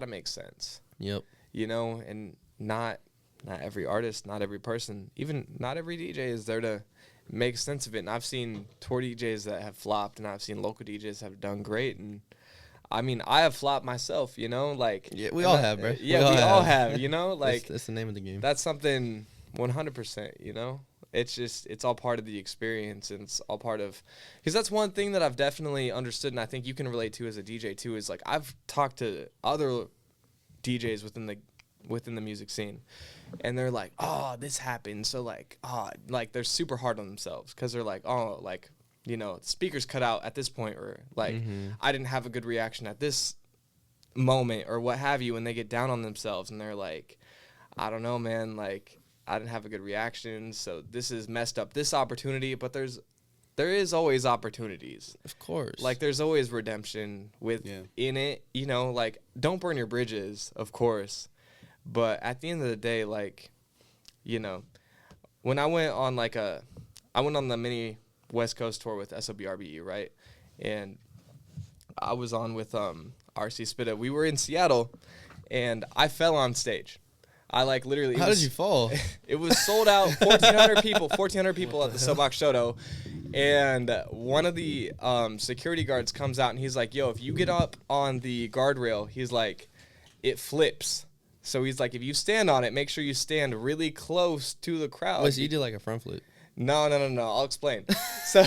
C: make sense.
B: Yep.
C: You know, and not every artist, not every person, even not every DJ is there to make sense of it. And I've seen tour DJs that have flopped, and I've seen local DJs that have done great. And I mean, I have flopped myself, you know, like,
B: yeah, we all have, bro.
C: Yeah, we all have, you know, like,
B: that's the name of the game.
C: That's something 100%, you know. It's all part of the experience, and it's all part of, because that's one thing that I've definitely understood, and I think you can relate to as a DJ too, is like, I've talked to other DJs within the music scene, and they're like, oh, this happened, so like, like, they're super hard on themselves, because they're like, oh, like, you know, speakers cut out at this point, or like, I didn't have a good reaction at this moment, or what have you, and they get down on themselves, and they're like, I don't know, man, like, I didn't have a good reaction, so this is messed up this opportunity. But there is always opportunities.
B: Of course.
C: Like, there's always redemption in it, you know, like, don't burn your bridges, of course. But at the end of the day, like, you know, when I went on the mini West Coast tour with SOBRBE, right? And I was on with RC Spitta. We were in Seattle, and I fell on stage. I, like, literally.
B: How did you fall?
C: It was sold out, 1,400 people at the Soapbox Shoto. And one of the security guards comes out, and he's like, yo, if you get up on the guardrail, he's like, it flips. So he's like, if you stand on it, make sure you stand really close to the crowd.
B: Wait, so you did like a front flip?
C: No. I'll explain. So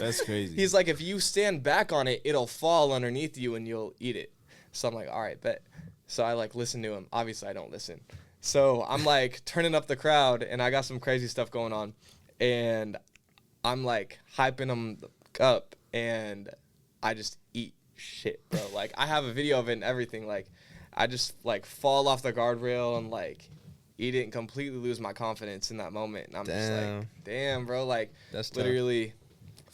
A: that's crazy.
C: He's like, if you stand back on it, it'll fall underneath you and you'll eat it. So I'm like, all right, bet. So I, like, listen to him. Obviously, I don't listen. So I'm, like, turning up the crowd, and I got some crazy stuff going on. And I'm, like, hyping them up, and I just eat shit, bro. Like, I have a video of it and everything. Like, I just, like, fall off the guardrail and, like, eat it and completely lose my confidence in that moment. And I'm just like, damn, bro. Like, that's literally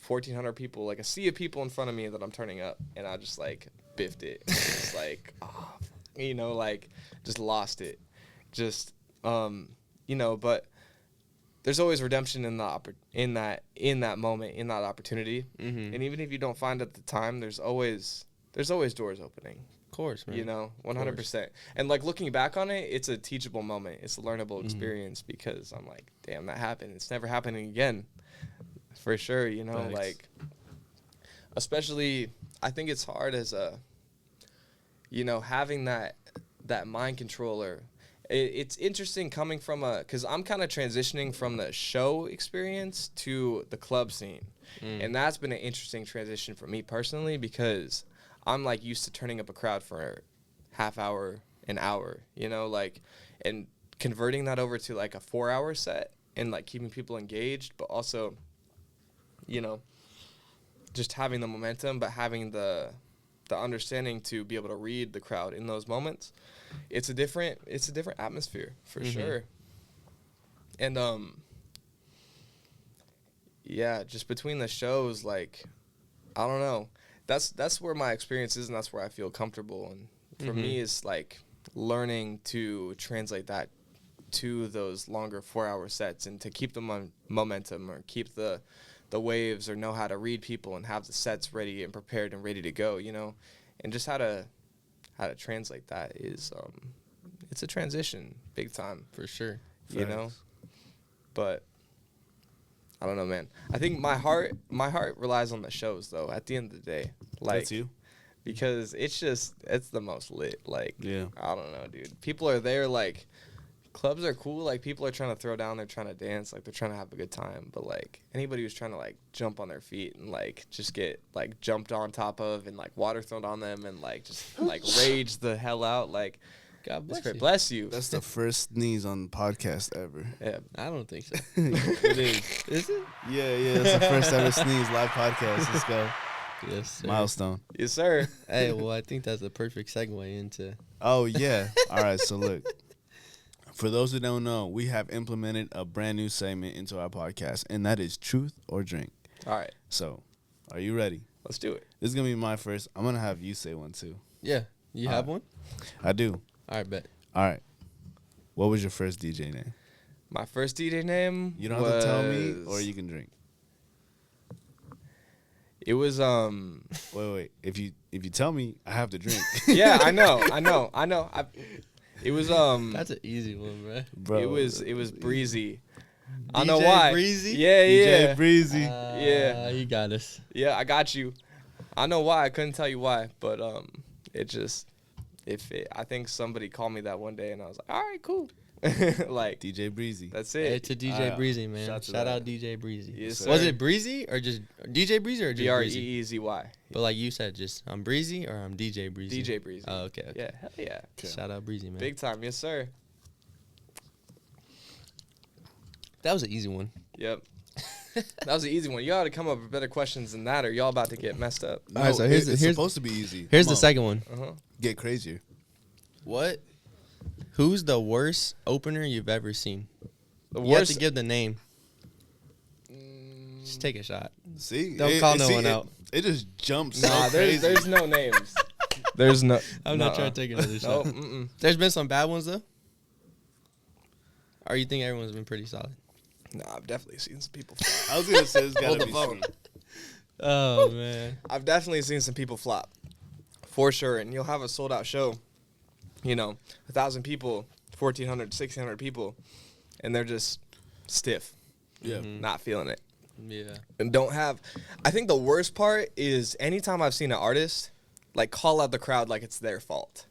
C: 1,400 people, like, a sea of people in front of me that I'm turning up. And I just, like, biffed it. Just, like, oh, you know, like, just lost it. Just, you know, but there's always redemption in that moment, in that opportunity. And even if you don't find it at the time, there's always doors opening.
B: Of course, man.
C: You know, 100%. And, like, looking back on it, it's a teachable moment. It's a learnable experience, because I'm like, damn, that happened. It's never happening again, for sure. You know,
A: Thanks.
C: Like, especially, I think it's hard as a, you know, having that mind controller. It's interesting coming from because I'm kind of transitioning from the show experience to the club scene. And that's been an interesting transition for me personally, because I'm, like, used to turning up a crowd for half hour, an hour, you know, like, and converting that over to, like, a 4-hour set and, like, keeping people engaged, but also just having the momentum, but having the understanding to be able to read the crowd in those moments. It's a different atmosphere for sure. And just between the shows, like, I don't know. That's where my experience is, and that's where I feel comfortable. And for me, it's like learning to translate that to those longer 4-hour sets, and to keep the momentum, or keep the waves, or know how to read people and have the sets ready and prepared and ready to go, and just how to translate that is it's a transition, big time,
B: for sure.
C: But I don't know, man. I think my heart relies on the shows, though, at the end of the day. Like,
A: that's you?
C: Because it's the most lit. Like,
A: yeah.
C: I don't know, dude. People are there, like, clubs are cool. Like, people are trying to throw down, they're trying to dance, like, they're trying to have a good time. But, like, anybody who's trying to, like, jump on their feet and, like, just get, like, jumped on top of and, like, water thrown on them and, like, just, like, rage the hell out, like,
B: God bless you.
C: Bless you.
A: That's the first sneeze on the podcast ever.
C: Yeah.
B: I don't think so.
A: It is.
B: Is it?
A: Yeah. That's the first ever sneeze live podcast. Let's go.
B: Yes, sir.
A: Milestone.
C: Yes, sir.
B: Hey, well, I think that's a perfect segue into.
A: Oh, yeah. All right, so look. For those who don't know, we have implemented a brand new segment into our podcast, and that is Truth or Drink.
C: All right.
A: So, are you ready?
C: Let's do it.
A: This is going to be my first. I'm going to have you say one, too.
B: Yeah. You have one?
A: I do.
B: All right, bet.
A: All right. What was your first DJ name?
C: My first DJ name
A: You don't have to tell me, or you can drink.
C: It was
A: Wait. If you tell me, I have to drink.
C: Yeah, I know. It was
B: That's an easy one,
A: bro.
C: It was Breezy. I
B: DJ
C: don't know why.
B: Breezy?
C: Yeah.
A: DJ Breezy.
C: Yeah.
B: You got us.
C: Yeah, I got you. I know why. I couldn't tell you why, but I think somebody called me that one day, and I was like, all right, cool. Like,
A: DJ Breezy.
C: That's
B: Hey,
C: it.
B: to DJ Breezy, man. Shout out DJ Breezy.
C: Yes,
B: was
C: sir.
B: it Breezy or just DJ Breezy or just Breezy?
C: Breezy.
B: But like you said, just I'm Breezy or I'm DJ Breezy?
C: DJ Breezy.
B: Oh, okay.
C: Yeah, hell yeah.
A: Okay.
B: Shout out Breezy, man.
C: Big time. Yes, sir.
B: That was an easy one.
C: Yep. That was an easy one. You got to come up with better questions than that, or y'all about to get messed up.
A: No,
B: All right, so
A: it's supposed to be easy.
B: Here's
A: Come
B: the
A: on.
B: second one.
A: Get crazier.
B: What? Who's the worst opener you've ever seen?
C: The
B: You have
C: worst.
B: to give the name. Just take a shot.
A: See?
B: Don't call no one out.
A: It just jumps
C: Nah,
A: so crazy.
C: there's no names. There's no.
B: I'm not trying to take another shot.
C: No.
B: There's been some bad ones, though? Or you think everyone's been pretty solid?
C: Nah, I've definitely seen some people.
A: I was going to say it's got
C: Hold
A: to
C: the
A: be
C: phone.
A: sweet.
B: Oh, man.
C: I've definitely seen some people flop, for sure. And you'll have a sold out show, 1,000 people, 1,400, 1,600 people, and they're just stiff.
A: Yeah.
C: Not feeling it.
B: Yeah.
C: And don't have. I think the worst part is anytime I've seen an artist like call out the crowd like it's their fault,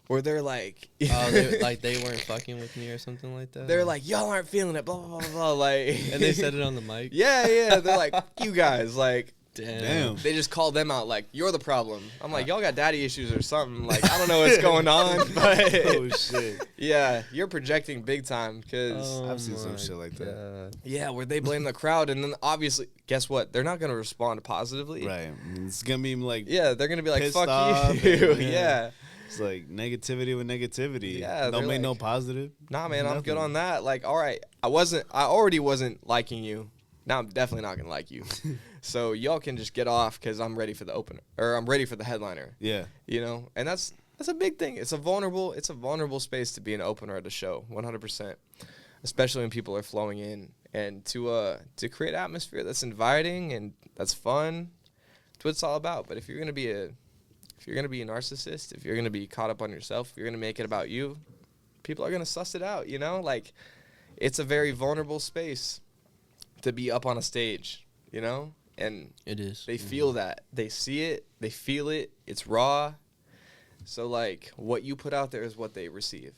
C: where they're like,
B: Oh, they weren't fucking with me or something like that?
C: they're like, y'all aren't feeling it, blah blah blah blah, like.
B: And they said it on the mic?
C: Yeah. They're like, fuck you guys, like.
A: Damn.
C: They just call them out like, you're the problem. I'm like, y'all got daddy issues or something. Like, I don't know what's going on, but
A: Oh, shit.
C: yeah, you're projecting big time because
A: I've seen some shit like that.
C: yeah, where they blame the crowd, and then obviously, guess what? They're not gonna respond positively.
A: Right. It's going to be like,
C: Yeah, they're gonna be like,
A: Pissed
C: fuck
A: off
C: you.
A: and-
C: Yeah.
A: it's like negativity with negativity.
C: Yeah,
A: Don't
C: they're
A: make no
C: like-
A: positive.
C: Nah, man, I'm good
A: Nothing.
C: on that. Like, all right, I already wasn't liking you. Now I'm definitely not gonna like you. So y'all can just get off because I'm ready for the opener, or I'm ready for the headliner.
A: Yeah.
C: And that's a big thing. It's a vulnerable space to be an opener at a show, 100%. Especially when people are flowing in, and to create atmosphere that's inviting and that's fun. That's what it's all about. But if you're gonna be a narcissist, if you're gonna be caught up on yourself, if you're gonna make it about you, people are gonna suss it out. Like, it's a very vulnerable space to be up on a stage, and
B: It is.
C: they feel that. They see it. They feel it. It's raw. So, like, what you put out there is what they receive.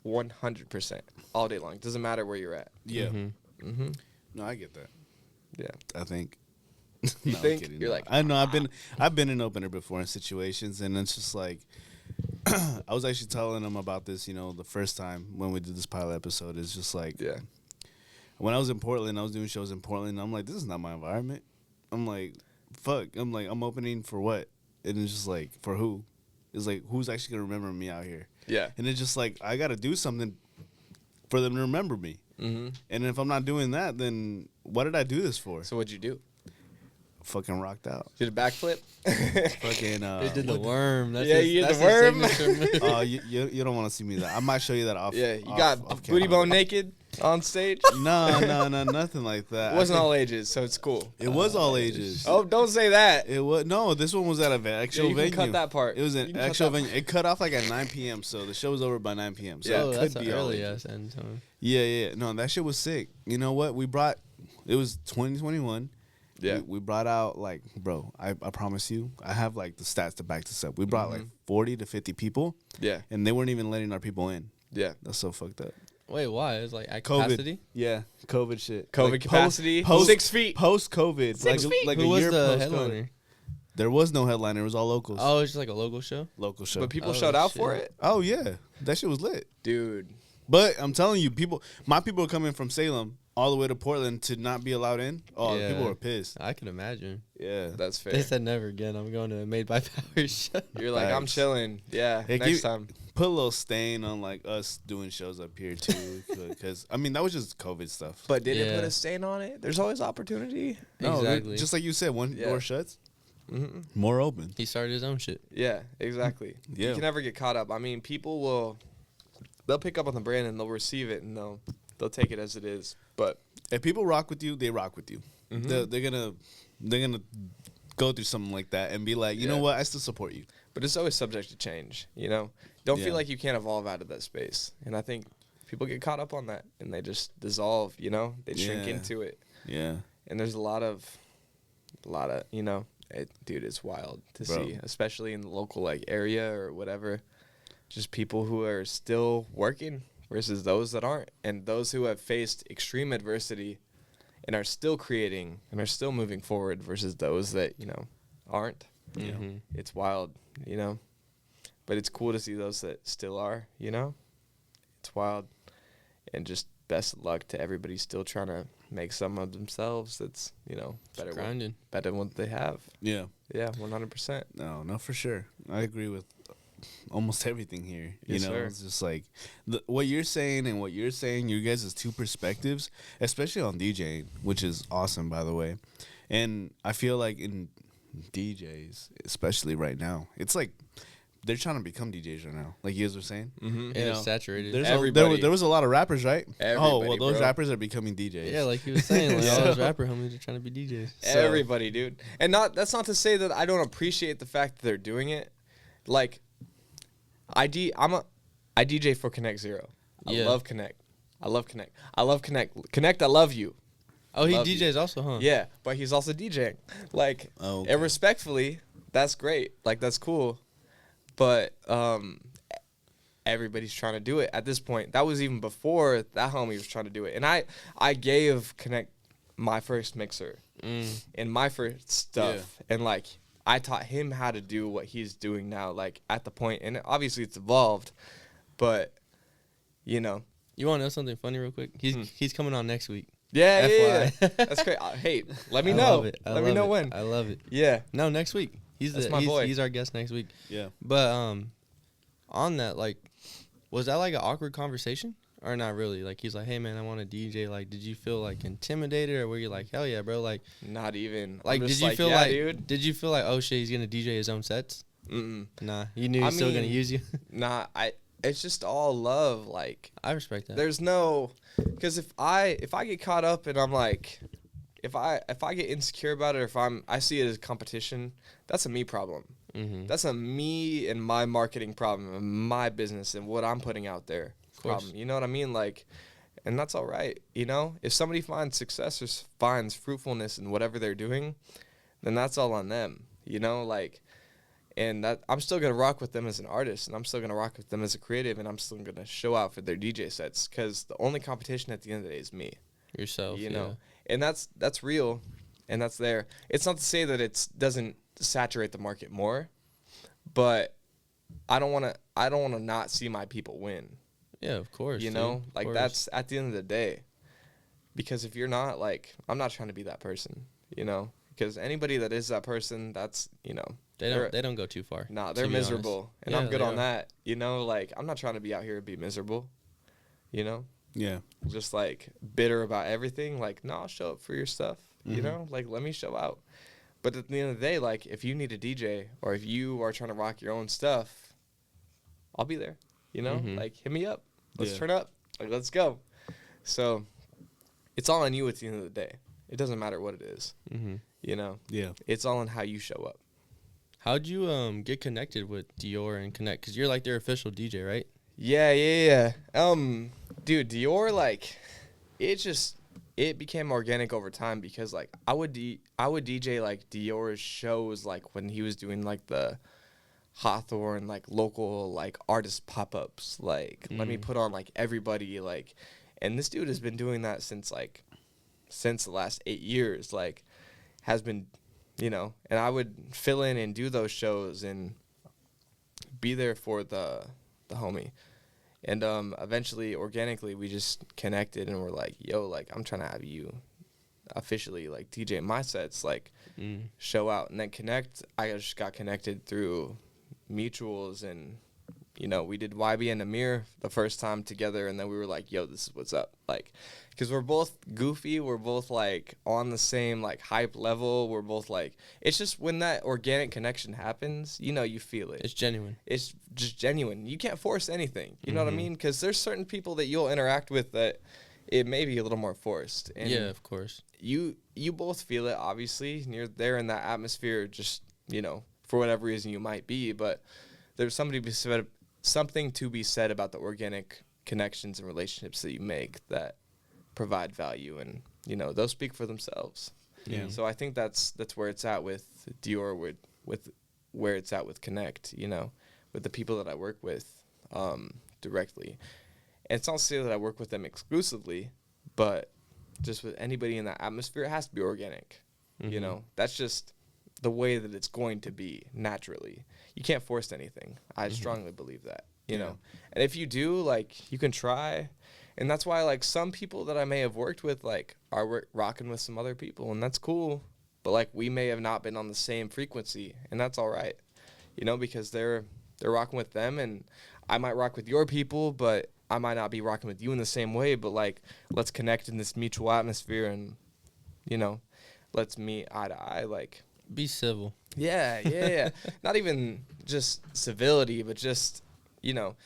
C: 100%. All day long. Doesn't matter where you're at.
A: Yeah.
C: Mm-hmm.
A: No, I get that.
C: Yeah.
A: I think.
C: You
A: No, I'm
C: think?
A: kidding.
C: You're
A: No.
C: like,
A: I know. I've been an opener before in situations, and it's just like I was actually telling them about this. The first time when we did this pilot episode, is just like
C: yeah.
A: when I was in Portland, I was doing shows in Portland. And I'm like, this is not my environment. I'm like, fuck. I'm like, I'm opening for what? And it's just like, for who? It's like, who's actually gonna remember me out here?
C: Yeah.
A: And it's just like, I gotta do something for them to remember me. Mm-hmm. And if I'm not doing that, then what did I do this for?
C: So what'd you do?
A: Fucking rocked out.
C: Did a backflip?
A: Fucking.
B: They did the worm. That's
C: you did the worm.
A: You don't want to see me that. I might show you that off.
C: Yeah, you got booty bone naked on stage.
A: No, nothing like that.
C: It wasn't all ages, so it's cool.
A: It was all ages.
C: Oh, don't say that.
A: It was no. This one was at an actual venue.
C: You can cut that part.
A: It was an actual venue. It cut off like at 9 p.m. So the show was over by 9 p.m. So
B: yeah,
A: it
B: that's
A: could be
B: early ass end time.
A: Yeah. No, that shit was sick. You know what? It was 2021.
C: Yeah.
A: We brought out, like, bro, I promise you, I have, like, the stats to back this up. We brought, like, 40 to 50 people.
C: Yeah.
A: And they weren't even letting our people in.
C: Yeah.
A: That's so fucked up.
B: Wait, why? It's like at
A: COVID.
B: capacity?
A: Yeah. COVID shit.
C: COVID
A: like,
C: capacity. 6 feet.
A: Post-COVID.
C: 6 feet.
A: Like
B: Who
A: a
B: was
A: year
B: the
A: post-COVID.
B: headliner?
A: There was no headliner. It was all locals.
B: Oh, it's just like a local show?
A: Local show.
C: But people showed out for it?
A: Oh, yeah. That shit was lit.
C: Dude.
A: But I'm telling you, my people are coming from Salem all the way to Portland to not be allowed in. Oh,
B: Yeah.
A: people were pissed.
B: I can imagine.
A: Yeah.
C: That's fair.
B: They said never again. I'm going to a Made by Power show.
C: You're like, I'm chilling. Yeah,
A: Hey,
C: next time.
A: Put a little stain on, like, us doing shows up here, too. Because, I mean, that was just COVID stuff.
C: But did it
B: Yeah.
C: put a stain on it? There's always opportunity.
A: No,
B: Exactly.
A: just like you said, one
C: Yeah.
A: door shuts,
C: Mm-hmm.
A: more open.
B: He started his own shit.
C: Yeah, exactly.
A: Yeah.
C: You can never get caught up. I mean, they'll pick up on the brand and they'll receive it and they'll take it as it is. But
A: If people rock with you, they rock with you.
C: Mhm.
A: They're gonna go through something like that and be like, you know
C: Yeah.
A: what, I still support you.
C: But it's always subject to change, you know? Don't
A: Yeah.
C: feel like you can't evolve out of that space. And I think people get caught up on that and they just dissolve, you know? They shrink
A: Yeah.
C: into it.
A: Yeah.
C: And there's a lot of, you know, dude, it's wild to
A: Bro.
C: see, especially in the local like area or whatever. Just people who are still working versus those that aren't. And those who have faced extreme adversity and are still creating and are still moving forward versus those that, you know, aren't.
A: Yeah.
B: Mhm.
C: It's wild, you know? But it's cool to see those that still are, you know? It's wild. And just best of luck to everybody still trying to make some of themselves that's, you know, better than what they have.
A: Yeah.
C: Yeah, 100%.
A: No, for sure. I agree with almost everything here.
C: Yes,
A: you know,
C: sir.
A: it's just like what you're saying and what you're saying, you guys' two perspectives, especially on DJing, which is awesome, by the way. And I feel like in DJs, especially right now, it's like they're trying to become DJs right now. Like you guys were saying.
C: Mm-hmm.
B: Yeah,
A: You
B: it's
A: know,
B: saturated.
A: There was a lot of rappers, right?
C: Everybody,
A: those
C: bro.
A: rappers are becoming DJs.
B: Yeah, like he was saying, like
A: Yeah.
B: all those rapper homies are trying to be DJs.
A: So-
C: Everybody, dude. And that's not to say that I don't appreciate the fact that they're doing it. Like, I DJ for Connect Zero. I
B: Yeah.
C: love Connect. I love Connect. Connect, I love you.
B: Oh, he
C: Love you.
B: DJs also, huh?
C: Yeah, but he's also DJing. Like,
A: Oh,
C: and respectfully, that's great. Like, that's cool. But everybody's trying to do it at this point. That was even before that homie was trying to do it. And I gave Connect my first mixer and my first stuff. And, like, I taught him how to do what he's doing now, like, at the point. And obviously it's evolved. But, you know.
B: You want to know something funny real quick? He's coming on next week.
C: Yeah.
B: FYI.
C: That's great. Hey, let me
B: I
C: know.
B: love it.
C: Let me know
B: it.
C: when.
B: I love it.
C: Yeah.
B: No, next week.
C: That's my boy.
B: He's our guest next week.
A: Yeah.
B: But on that, like, was that like an awkward conversation or not really? Like, he's like, hey man, I want to DJ. Like, did you feel like intimidated or were you like, hell yeah, bro? Like,
C: Not even.
B: like
C: I'm
B: did
C: just
B: you feel
C: yeah,
B: like,
C: dude?
B: did you feel like, oh shit, he's gonna DJ his own sets?
C: Mm-mm.
B: Nah, you knew he was still gonna
C: mean,
B: use you.
C: Nah, it's just all love. Like,
B: I respect that.
C: there's no, because if I get caught up and I'm like, if I get insecure about it, or if I see it as competition, that's a me problem.
B: Mm-hmm.
C: That's a me and my marketing problem, and my business and what I'm putting out there problem. You know what I mean? Like, and that's all right. You know, if somebody finds success or finds fruitfulness in whatever they're doing, then that's all on them. You know, like. And that I'm still gonna rock with them as an artist, and I'm still gonna rock with them as a creative, and I'm still gonna show out for their DJ sets, because the only competition at the end of the day is me.
B: Yourself,
C: You know, and that's real, and that's there. It's not to say that it doesn't saturate the market more, but I don't want to not see my people win.
B: Yeah, of course.
C: You
B: dude,
C: know,
B: of
C: like
B: course.
C: that's at the end of the day. Because if you're not, like, I'm not trying to be that person, you know? Because anybody that is that person, that's, you know.
B: They don't go too far.
C: Nah, they're miserable. And I'm good on that, you know? Like, I'm not trying to be out here and be miserable, you know?
A: Yeah.
C: Just, like, bitter about everything. Like, no, I'll show up for your stuff, you know? Like, let me show out. But at the end of the day, like, if you need a DJ or if you are trying to rock your own stuff, I'll be there, you know? Like, hit me up. Let's turn up. Like, let's go. So it's all on you at the end of the day. It doesn't matter what it is, you know? Yeah. It's all on how you show up.
B: How'd you get connected with Dior and Connect? Because you're like their official DJ, right?
C: Yeah. Dude, Dior, like, it became organic over time because, like, I would DJ, like, Dior's shows, like, when he was doing, like, the Hawthorne, like, local, like, artist pop-ups. Like, let me put on, like, everybody, like, and this dude has been doing that since the last 8 years, like, has been, you know, and I would fill in and do those shows and be there for the homie. And eventually, organically, we just connected and we're like, yo, like, I'm trying to have you officially, like, DJ my sets, like, show out. And then Connect, I just got connected through mutuals and, you know, we did YB and Amir the first time together, and then we were like, yo, this is what's up. Like, because we're both goofy. We're both, like, on the same, like, hype level. We're both, like, it's just when that organic connection happens, you know, you feel it.
B: It's genuine.
C: It's just genuine. You can't force anything. You know what I mean? Because there's certain people that you'll interact with that it may be a little more forced. And
B: yeah, of course.
C: You both feel it, obviously. And you're there in that atmosphere just, you know, for whatever reason you might be. But there's something to be said about the organic connections and relationships that you make that provide value, and, you know, they'll speak for themselves. Yeah. So I think that's where it's at with Dior, with where it's at with Connect, you know, with the people that I work with directly. And it's not to say that I work with them exclusively, but just with anybody in that atmosphere, it has to be organic. You know, that's just the way that it's going to be naturally. You can't force anything. I strongly believe that, you know. And if you do, like, you can try. And that's why, like, some people that I may have worked with, like, are rocking with some other people, and that's cool. But, like, we may have not been on the same frequency, and that's all right, you know, because they're rocking with them, and I might rock with your people, but I might not be rocking with you in the same way. But, like, let's connect in this mutual atmosphere, and, you know, let's meet eye to eye, like.
B: Be civil.
C: Yeah. Not even just civility, but just, you know,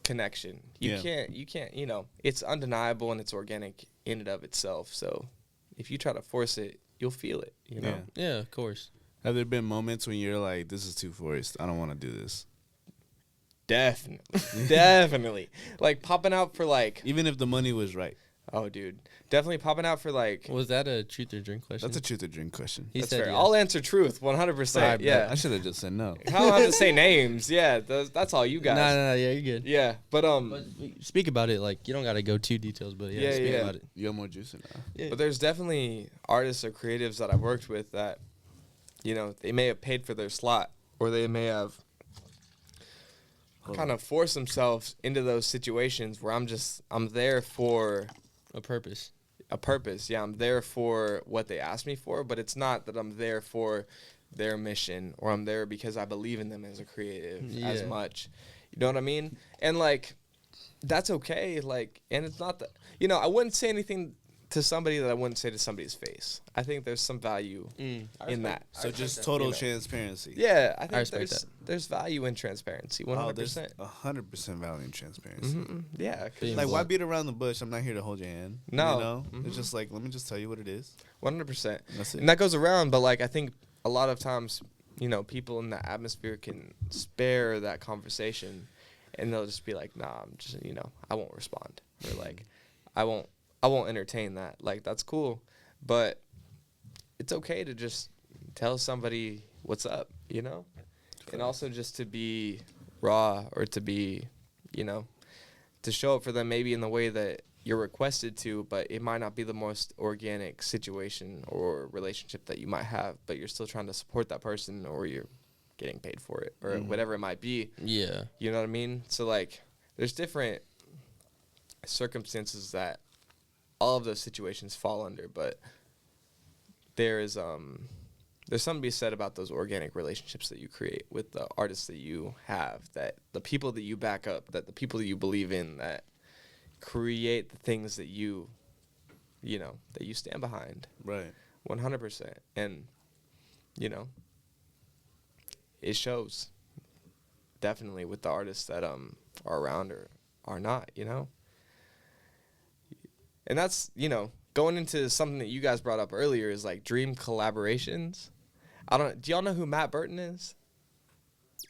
C: connection. You can't, you know, it's undeniable and it's organic in and of itself. So if you try to force it, you'll feel it, you know?
B: Yeah, of course.
A: Have there been moments when you're like, this is too forced, I don't want to do this?
C: Definitely. Like, popping out for, like.
A: Even if the money was right.
C: Oh, dude. Definitely popping out for, like.
B: Was that a truth or drink question?
A: That's a truth or drink question.
C: That's fair. Yes. I'll answer truth, 100%. Yeah.
A: I should have just said no.
C: I don't have to say names. Yeah, that's all you guys.
B: No, yeah, you're good.
C: Yeah, but
B: speak about it. Like, you don't got to go too details, but speak about it.
A: You have more juice now.
C: Yeah. But there's definitely artists or creatives that I've worked with that, you know, they may have paid for their slot, or they may have kind of forced themselves into those situations where I'm there for
B: a purpose.
C: Yeah, I'm there for what they asked me for, but it's not that I'm there for their mission, or I'm there because I believe in them as a creative as much. You know what I mean? And, like, that's okay. Like, and it's not that, you know, I wouldn't say anything to somebody that I wouldn't say to somebody's face. I think there's some value in that.
A: So just total transparency.
C: Yeah, I think there's value in transparency, 100%.
A: Oh, there's 100% value in transparency.
C: Yeah.
A: Like, why beat around the bush? I'm not here to hold your hand.
C: No.
A: You know? It's just like, let me just tell you what it is.
C: 100%.
A: That's it.
C: And that goes around, but, like, I think a lot of times, you know, people in that atmosphere can spare that conversation, and they'll just be like, nah, I'm just, you know, I won't respond. Or, like, I won't entertain that. Like, that's cool, but it's okay to just tell somebody what's up, you know? And also just to be raw, or to be, you know, to show up for them maybe in the way that you're requested to, but it might not be the most organic situation or relationship that you might have, but you're still trying to support that person, or you're getting paid for it, or whatever it might be.
B: Yeah.
C: You know what I mean? So, like, there's different circumstances that all of those situations fall under, but there's something to be said about those organic relationships that you create with the artists that you have, that the people that you back up, that the people that you believe in, that create the things that you stand behind.
A: Right.
C: 100%. And, it shows definitely with the artists that are around or are not, And that's, going into something that you guys brought up earlier is like dream collaborations. Do y'all know who Matt Burton is?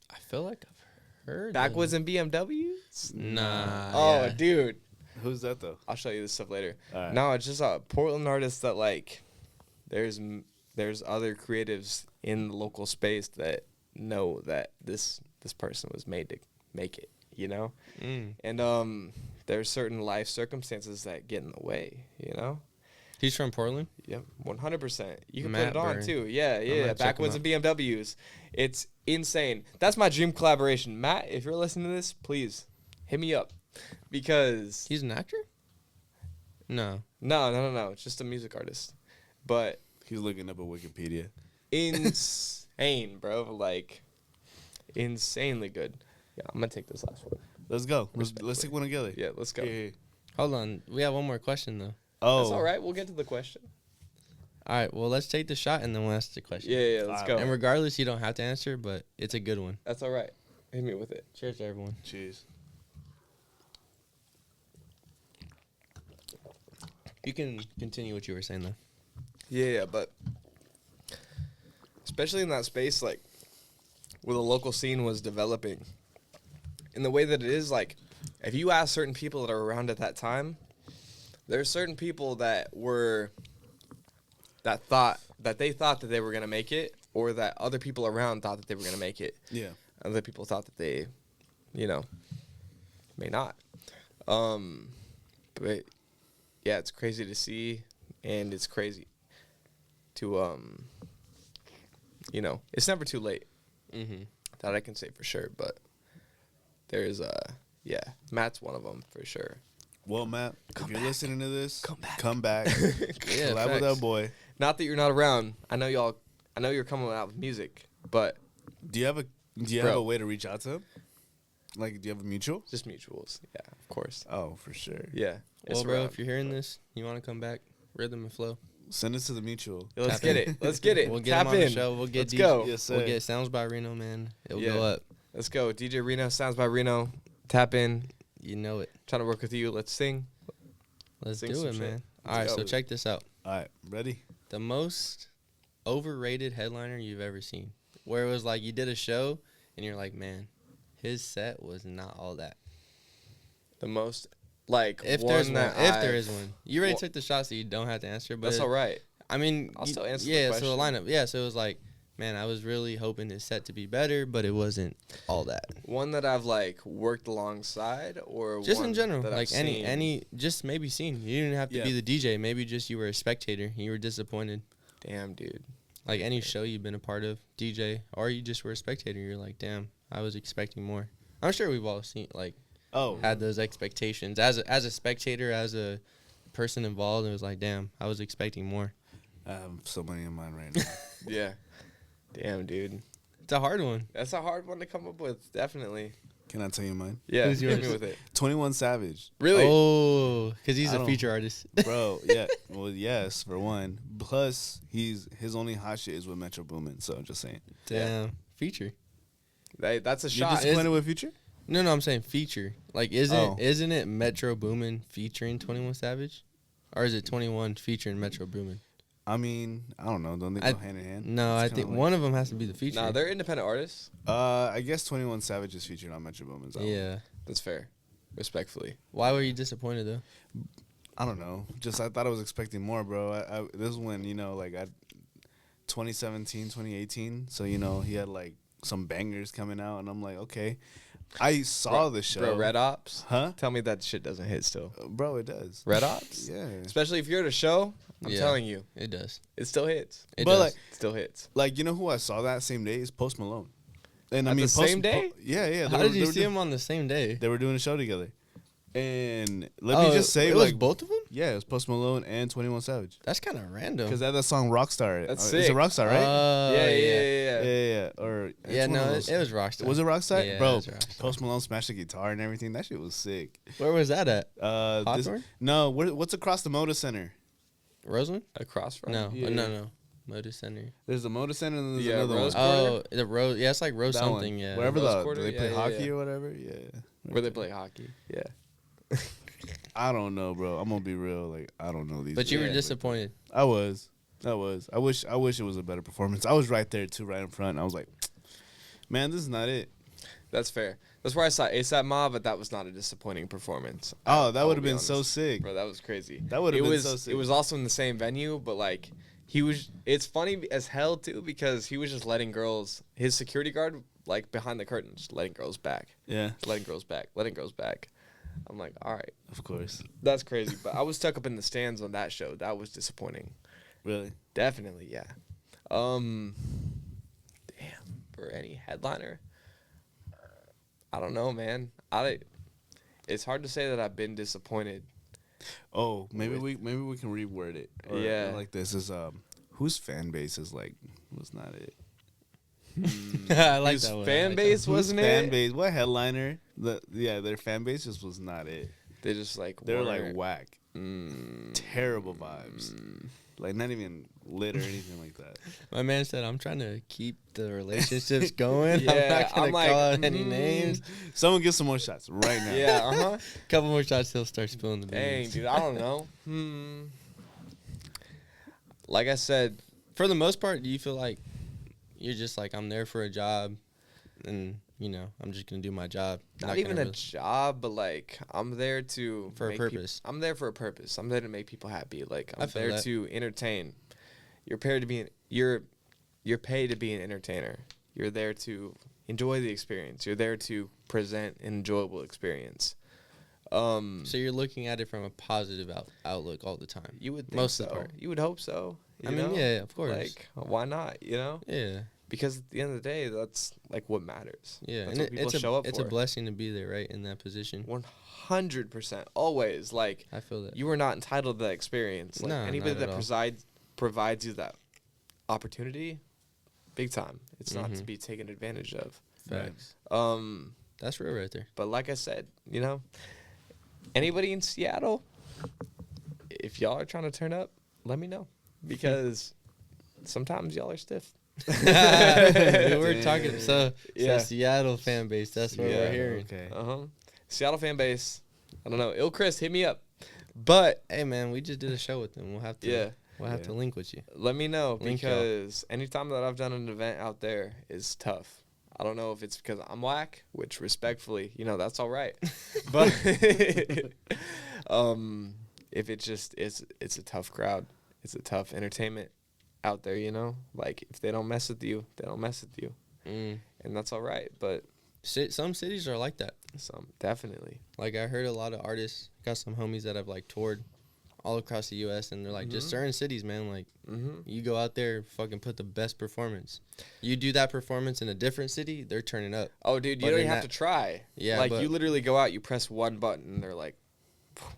B: I feel like I've heard
C: Backwoods and BMWs?
B: Nah.
C: Oh,
B: yeah.
C: dude.
A: Who's that though?
C: I'll show you this stuff later.
A: Right.
C: No, it's just a Portland artist that like there's other creatives in the local space that know that this person was made to make it, And there's certain life circumstances that get in the way,
B: He's from Portland?
C: Yep, 100%. You can
B: Matt
C: put it on
B: Burton.
C: too. Yeah. Backwoods and BMWs. It's insane. That's my dream collaboration. Matt, if you're listening to this, please hit me up because
B: He's an actor? No.
C: No. It's just a music artist, but
A: He's looking up at Wikipedia.
C: insane, bro. Like insanely good. Yeah, I'm gonna take this last one.
A: Let's go. Let's take one together.
C: Yeah, let's go.
A: Yeah.
B: Hold on. We have one more question, though.
A: Oh.
C: That's all right. We'll get to the question.
B: All right. Well, let's take the shot, and then we'll ask the question.
C: Yeah. Let's go.
B: And regardless, you don't have to answer, but it's a good one.
C: That's all right. Hit me with it.
B: Cheers to everyone.
A: Cheers.
B: You can continue what you were saying, though.
C: Yeah, but especially in that space, like where the local scene was developing, in the way that it is, like if you ask certain people that are around at that time, there's certain people that thought that they were gonna make it, or that other people around thought that they were gonna make it.
A: Yeah.
C: Other people thought that they, may not. But yeah, it's crazy to see, and it's crazy to it's never too late.
B: Mm-hmm.
C: That I can say for sure. But there's Matt's one of them for sure.
A: Well, Matt, if you're listening to this,
C: come back.
B: Yeah,
A: collab with
B: facts.
A: that boy.
C: Not that you're not around. I know you're coming out with music, but
A: Do you have a way to reach out to him? Like, do you have a mutual?
C: just mutuals. Yeah, of course.
A: Oh, for sure.
C: Yeah.
B: Well,
C: it's
B: bro,
C: around.
B: if you're hearing this, you want to come back, Rhythm and Flow.
A: Send us to the mutual.
C: Yo, let's
B: Tap
C: get
B: in.
C: it. Let's get it.
B: We'll get
C: Tap
B: him on
C: in.
B: the show. We'll get
C: Let's go.
A: Yes, sir.
B: We'll get Sounds by Reno, man. It'll
C: Yeah.
B: go up.
C: Let's go. DJ Reno, Sounds by Reno. Tap in.
B: You know it.
C: Trying to work with you. Let's sing.
B: Let's
C: Sing
B: do
C: some
B: it,
C: shit.
B: man.
C: Let's
B: All right,
C: go.
B: so check this out.
A: All right, ready?
B: The most overrated headliner you've ever seen, where it was like you did a show and you're like, man, his set was not all that.
C: The most, like,
B: If
C: one
B: there's one,
C: that
B: if
C: I've-
B: there is one, you already
C: Well-
B: took the shot, so you don't have to answer. But
C: That's all right.
B: I mean,
C: I'll still answer the
B: Yeah, so the
C: question.
B: lineup. Yeah, so it was like, man, I was really hoping his set to be better, but it wasn't all that.
C: One that I've like worked alongside, or
B: Just
C: one
B: in general,
C: that I've
B: like any,
C: seen?
B: just maybe seen. You didn't have to
A: Yeah.
B: be the DJ. Maybe just you were a spectator. You were disappointed.
C: Damn, dude.
B: Like any show you've been a part of, DJ, or you just were a spectator. You're like, damn, I was expecting more. I'm sure we've all seen, like,
A: Oh,
B: had those expectations as a spectator, as a person involved. It was like, damn, I was expecting more.
A: I have so many in mind right now.
C: Yeah. Damn, dude.
B: It's a hard one.
C: That's a hard one to come up with. Definitely.
A: Can I tell you mine?
C: Yeah.
B: Who's
C: Hit me
B: yours?
C: with it.
A: 21 Savage.
C: Really?
B: Oh, because he's
A: I
B: a
A: don't-
B: feature artist.
A: Bro, yeah. Well, yes, for one. Plus, his only hot shit is with Metro Boomin, so I'm just saying.
B: Damn, feature.
C: That's a
A: You're
C: shot.
A: disappointed with Future?
B: No, I'm saying feature. Like,
A: Oh.
B: isn't it Metro Boomin featuring 21 Savage, or is it 21 featuring Metro Boomin?
A: I mean, I don't know. Don't they
B: I-
A: go hand in hand?
B: No,
A: It's
B: I
A: kinda
B: think
A: like-
B: one of them has to be the feature.
C: Nah, they're independent artists.
A: I guess 21 Savage is featured on Metro Boomin's album.
B: Yeah.
C: That's fair. Respectfully.
B: Why were you disappointed though?
A: I don't know. Just I thought I was expecting more, bro. This is when, 2017, 2018. So, he had like some bangers coming out, and I'm like, okay. I saw the show.
C: Bro, Red Ops.
A: Huh?
C: Tell me that shit doesn't hit still.
A: Bro, it does.
C: Red Ops?
A: Yeah.
C: Especially if you're at a show, I'm
B: Yeah.
C: telling you,
B: It does.
C: it still hits.
B: It
A: But,
B: does.
A: like,
C: It still hits.
A: Like, you know who I saw that same day is Post Malone. And
C: At the same day?
A: Yeah.
B: How did you see him on the same day?
A: They were doing a show together. And let
B: Oh,
A: me just say,
B: it was
A: like,
B: both of them.
A: Yeah, it was Post Malone and 21 Savage.
B: That's kind of random.
A: Because that song Rockstar.
C: That's
A: It's
C: sick.
A: a Rockstar, right?
C: Yeah.
A: Or
B: yeah, no, it was Rockstar.
A: Was it Rockstar?
B: Yeah,
A: Bro,
B: it was Rockstar.
A: Post Malone smashed the guitar and everything. That shit was sick.
B: Where was that at?
A: Hawthorne? No, what's across the Moda Center?
B: Roseland?
C: Across from?
B: No,
A: Yeah.
B: no. Moda Center.
A: There's the Moda Center and there's
C: Yeah,
A: another
C: Rose
A: one.
C: Quarter?
B: Oh, the Rose. Yeah, it's like Rose
A: That
B: something.
A: one.
B: Yeah.
A: Wherever
C: Rose Quarter?
A: they play
C: Yeah,
A: hockey
C: yeah.
A: or whatever. Yeah.
C: Where they play hockey. Yeah.
A: I don't know, bro. I'm gonna be real. Like, I don't know these.
B: But you were
A: guys.
B: disappointed.
A: I was. I wish it was a better performance. I was right there too, right in front. I was like, man, this is not it.
C: That's fair. That's where I saw ASAP Mob, but that was not a disappointing performance.
A: Oh, that
C: I'll
A: would have
C: be
A: been so
C: honest.
A: sick.
C: Bro, that was crazy.
A: That would have been
C: was,
A: so sick.
C: It was also in the same venue, but like he was. It's funny as hell too because he was just letting girls. His security guard, like behind the curtain, just letting girls back.
A: Yeah,
C: Just letting girls back. I'm like, all right,
A: of course.
C: that's crazy. But I was stuck up in the stands on that show. That was disappointing.
A: Really?
C: Definitely, yeah. Damn, for any headliner, I don't know, man. It's hard to say that I've been disappointed.
A: Oh, maybe we can reword it. Or,
C: Yeah.
A: like this is whose fan base is like was not it.
B: I like
C: His
B: that one.
C: fan base wasn't
A: Fan
C: it?
A: base? What headliner? Their fan base just was not it.
C: They just like
A: They're like
C: weren't-
A: whack, terrible vibes. Like not even lit or anything like that.
B: My man said, "I'm trying to keep the relationships going.
C: Yeah,
B: I'm not gonna
C: I'm like,
B: call out any names.
A: Someone get some more shots right now.
C: Yeah,
B: Couple more shots, he'll start spilling the
C: Dang,
B: beans."
C: dude, I don't know. Like I said,
B: For the most part, do you feel like you're just like, I'm there for a job, and I'm just gonna do my job?
C: not even a job, but like I'm there to
B: For a
C: make
B: purpose.
C: I'm there for a purpose. I'm there to make people happy. Like
B: I
C: I'm
B: feel
C: there
B: that.
C: to entertain. You're paid to be you're paid to be an entertainer. You're there to enjoy the experience. You're there to present an enjoyable experience.
B: So you're looking at it from a positive outlook all the time.
C: You would think
B: most
C: so.
B: of the part.
C: You would hope so.
B: I
C: you
B: mean,
C: know?
B: yeah, of course.
C: Like, why not? You know,
B: Yeah,
C: because at the end of the day, that's like what matters.
B: yeah,
C: That's
B: and
C: what people
B: it's
C: show up
B: it's
C: for.
B: a blessing to be there, right, in that position.
C: 100%, always. Like
B: I feel that.
C: you are not entitled to that experience. Like
B: No,
C: anybody
B: not at
C: that
B: all.
C: provides you that opportunity, big time. It's not to
B: Mhm.
C: be taken advantage of.
B: Facts. That's real right there.
C: But like I said, anybody in Seattle, if y'all are trying to turn up, let me know because sometimes y'all are stiff.
B: Dude, we're talking so
C: Yeah.
B: Seattle fan base. That's what
C: Yeah.
B: we're hearing.
A: Okay.
C: Seattle fan base. I don't know. Il Chris, hit me up. But
B: Hey man, we just did a show with them. We'll have to.
C: yeah,
B: We'll have
A: Yeah.
B: to link with you.
C: let me know
B: Link y'all.
C: because anytime that I've done an event out there is tough. I don't know if it's because I'm whack, which respectfully, that's all right. But if it's just it's a tough crowd. It's a tough entertainment out there, Like if they don't mess with you, they don't mess with you. And that's all right, but
B: Some cities are like that.
C: some definitely.
B: Like I heard a lot of artists, got some homies that have like toured all across the U.S. and they're like, just certain cities, man. Like you go out there, fucking put the best performance. You do that performance in a different city, they're turning up.
C: Oh, dude,
B: But
C: you don't
B: in
C: even have
B: that-
C: to try.
B: Yeah,
C: like
B: but-
C: you literally go out, you press one button, and they're like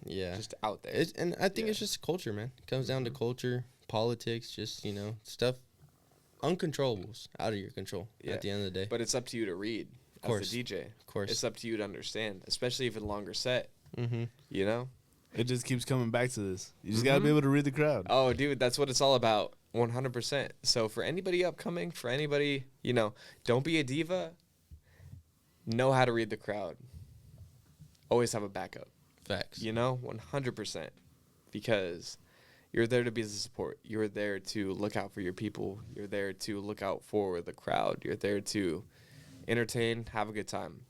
B: Yeah,
C: just out there.
B: and I think
C: Yeah.
B: it's just culture, man. It comes down to culture, politics, just stuff, uncontrollables, out of your control.
C: Yeah.
B: At the end of the day,
C: But it's up to you to read
B: course.
C: as the DJ.
B: of course.
C: It's up to you to understand, especially if it's a longer set.
B: Mm-hmm.
C: You know?
A: It just keeps coming back to this. You just gotta be able to read the crowd.
C: Oh, dude, that's what it's all about. 100%. So for anybody upcoming, for anybody, don't be a diva. Know how to read the crowd. Always have a backup.
B: Facts.
C: 100%. Because you're there to be the support. You're there to look out for your people. You're there to look out for the crowd. You're there to entertain, have a good time,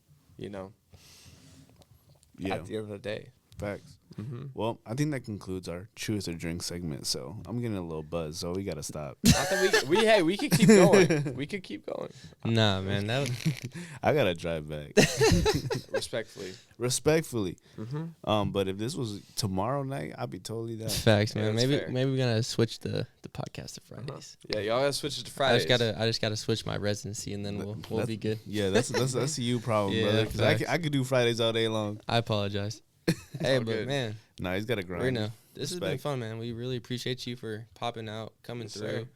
A: Yeah,
C: at the end of the day.
A: facts. Well, I think that concludes our Choose or Drink segment. So I'm getting a little buzz, so we gotta stop.
C: I thought we could keep going. We could keep going.
B: Nah, man, that was,
A: I gotta drive back.
C: Respectfully.
A: Respectfully. But if this was tomorrow night, I'd be totally down.
B: facts,
C: Yeah,
B: man.
C: that's
B: maybe
C: fair.
B: we're gonna switch the podcast to Fridays.
C: Yeah, y'all gotta switch it to
B: I
C: Fridays.
B: just gotta switch my residency and then we'll be good.
A: Yeah, that's a you problem,
B: Yeah,
A: brother. Because I could do Fridays all day long.
B: I apologize. Hey,
C: all
B: but
C: good.
B: man,
A: Nah, he's got to grind.
B: Reno, This has been fun, man. We really appreciate you for popping out, coming through.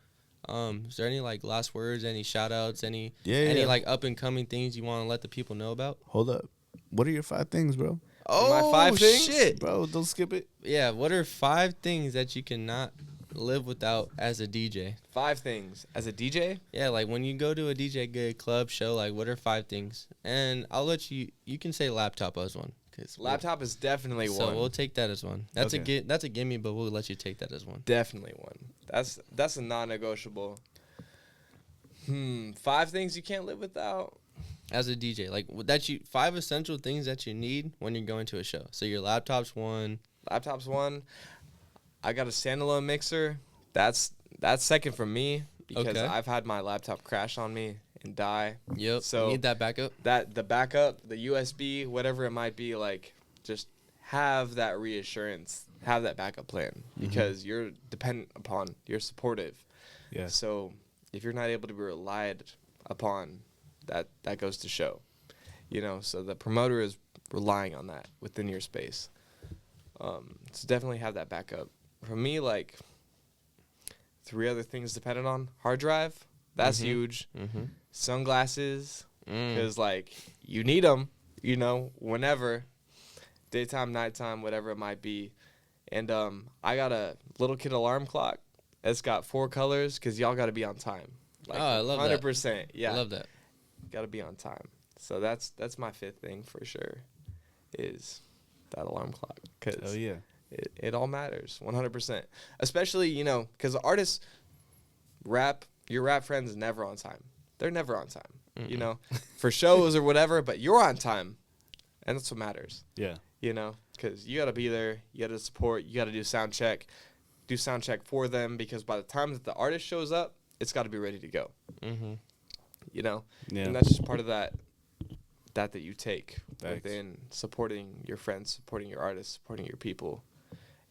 B: Is there any like last words, any shout outs, any like up and coming things you want to let the people know about?
A: Hold up. What are your 5 things, bro?
C: Oh, my 5 things?
A: Shit. Bro, don't skip it.
B: Yeah, what are 5 things that you cannot live without as a DJ?
C: 5 things as a DJ?
B: Yeah, like when you go to a DJ gig, club, show, like what are 5 things? And I'll let you can say laptop as one.
C: Laptop is definitely one.
B: So we'll take that as one. That's a gimme, but we'll let you take that as one.
C: Definitely one. That's a non-negotiable. 5 things you can't live without
B: as a DJ. Like 5 essential things that you need when you're going to a show. So your laptop's one. I got a standalone mixer. That's second for me because I've had my laptop crash on me and die. Yep.
C: So
B: you need that backup.
C: The backup, the USB, whatever it might be, like just have that reassurance, have that backup plan because you're dependent upon, you're supportive.
A: Yeah.
C: So if you're not able to be relied upon, that goes to show. So the promoter is relying on that within your space. So definitely have that backup. For me, like 3 other things dependent on hard drive. That's huge. Sunglasses, because like you need them, whenever, daytime, nighttime, whatever it might be. And I got a little kid alarm clock. It's got 4 colors because y'all got to be on time. Like,
B: I love
C: 100%,
B: that.
C: 100%. Yeah,
B: I love that.
C: Got to be on time. So that's my 5th thing for sure, is that alarm clock. Cause it all matters 100%. Especially because artists, your rap friends is never on time. They're never on time. For shows or whatever. But you're on time, and that's what matters.
A: Yeah.
C: Because you got to be there. You got to support. You got to do sound check. Do sound check for them because by the time that the artist shows up, it's got to be ready to go.
A: Yeah.
C: And that's just part of that you take within supporting your friends, supporting your artists, supporting your people,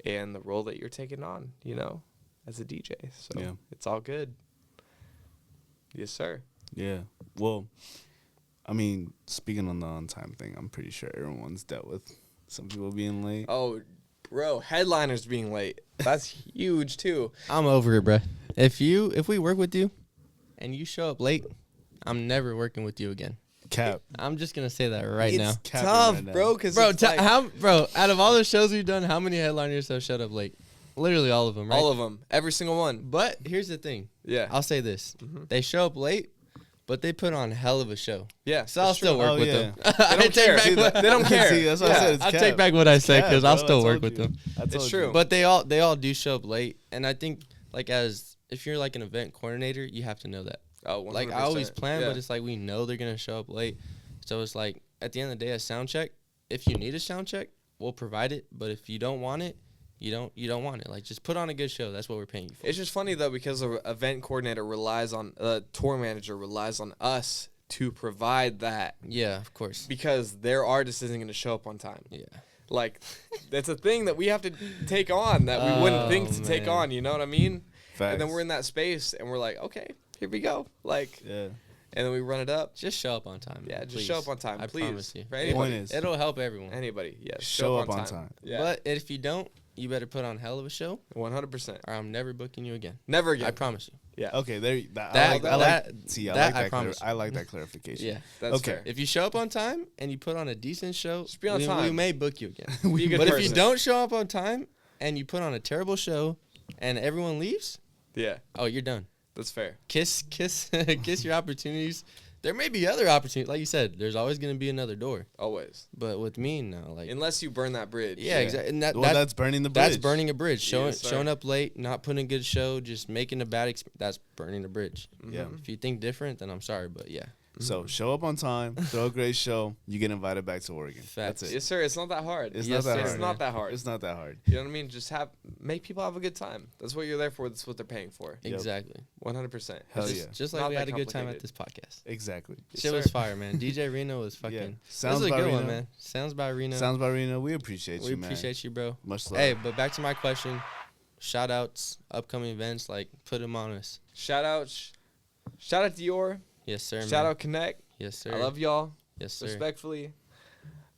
C: and the role that you're taking on, as a DJ. So it's all good. Yes, sir.
A: Yeah. Well, I mean, speaking on the on-time thing, I'm pretty sure everyone's dealt with some people being late.
C: Oh, bro, headliners being late. That's huge, too.
B: I'm over it, bro. If we work with you and you show up late, I'm never working with you again.
A: Cap.
B: I'm just going to say that right now.
C: It's tough, bro.
B: Bro, out of all the shows we've done, how many headliners have showed up late? Literally all of them, right?
C: All of them. Every single one.
B: But here's the thing.
C: Yeah.
B: I'll say this. They show up late, but they put on a hell of a show.
C: Yeah.
B: So I'll still work with them.
C: They don't care. They don't care.
A: See, that's what I said. It's
B: I'll
A: cap.
B: take back what I said because I'll still work
A: you.
B: with them.
C: It's true.
B: But they all do show up late. And I think, like, if you're like an event coordinator, you have to know that.
C: Oh, 100%.
B: Like, I always plan, but it's like we know they're going to show up late. So it's like, at the end of the day, a sound check, if you need a sound check, we'll provide it. But if you don't want it, you don't want it. Like, just put on a good show. That's what we're paying you for.
C: It's just funny, though, because the event coordinator tour manager relies on us to provide that.
B: Yeah, of course.
C: Because their artist isn't going to show up on time.
B: Yeah.
C: Like, that's a thing that we have to take on that we wouldn't think to take on. You know what I mean?
A: Facts.
C: And then we're in that space, and we're like, okay, here we go. Like, and then we run it up.
B: Just show up on time.
C: Yeah, just
B: please.
C: show up on time.
B: I
C: please.
B: promise you.
C: For anybody.
B: It'll help everyone.
C: Anybody, yes.
A: Show up on time.
C: Yeah.
B: But if you don't, you better put on a hell of a show.
C: 100%.
B: Or I'm never booking you again.
C: Never again.
B: I promise you.
C: Yeah.
A: Okay, there. I like that clarification.
B: Yeah,
C: that's fair.
B: If you show up on time and you put on a decent show,
C: just be on time.
B: We may book you again.
C: Be a good
B: but
C: person.
B: if you don't show up on time and you put on a terrible show and everyone leaves, you're done.
C: That's fair.
B: Kiss your opportunities. There may be other opportunities. Like you said, there's always going to be another door.
C: Always.
B: But with me, no. Like,
C: unless you burn that bridge.
B: Yeah, exactly. And
A: that's burning the bridge.
B: That's burning a bridge.
C: Yes,
B: showing up late, not putting a good show, just making a bad experience. That's burning the bridge.
A: Yeah.
B: If you think different, then I'm sorry. But yeah.
A: So show up on time, throw a great show, you get invited back to Oregon.
B: Facts.
A: That's it.
C: Yes, sir. It's not that hard.
A: It's not that hard.
C: It's not that hard.
A: It's not that hard.
C: You know what I mean? Just make people have a good time. That's what you're there for. That's what they're paying for.
B: Exactly.
C: 100%.
A: Hell yeah.
B: Just like
C: Not
B: we
C: that
B: had a good time at
C: complicated.
B: this podcast.
A: Exactly.
B: Shit was fire, man. DJ Reno was fucking.
A: Yeah.
B: This
A: Sounds
B: was a
A: by
B: good
A: Reno.
B: one, man. Sounds by Reno.
A: Sounds by Reno. We appreciate you, man.
B: We appreciate you, bro.
A: Much love.
B: Hey, but back to my question. Shout outs, upcoming events, like put them on us.
C: Shout out Dior.
B: Yes, sir.
C: Shout out Connect.
B: Yes, sir.
C: I love y'all.
B: Yes, sir.
C: Respectfully.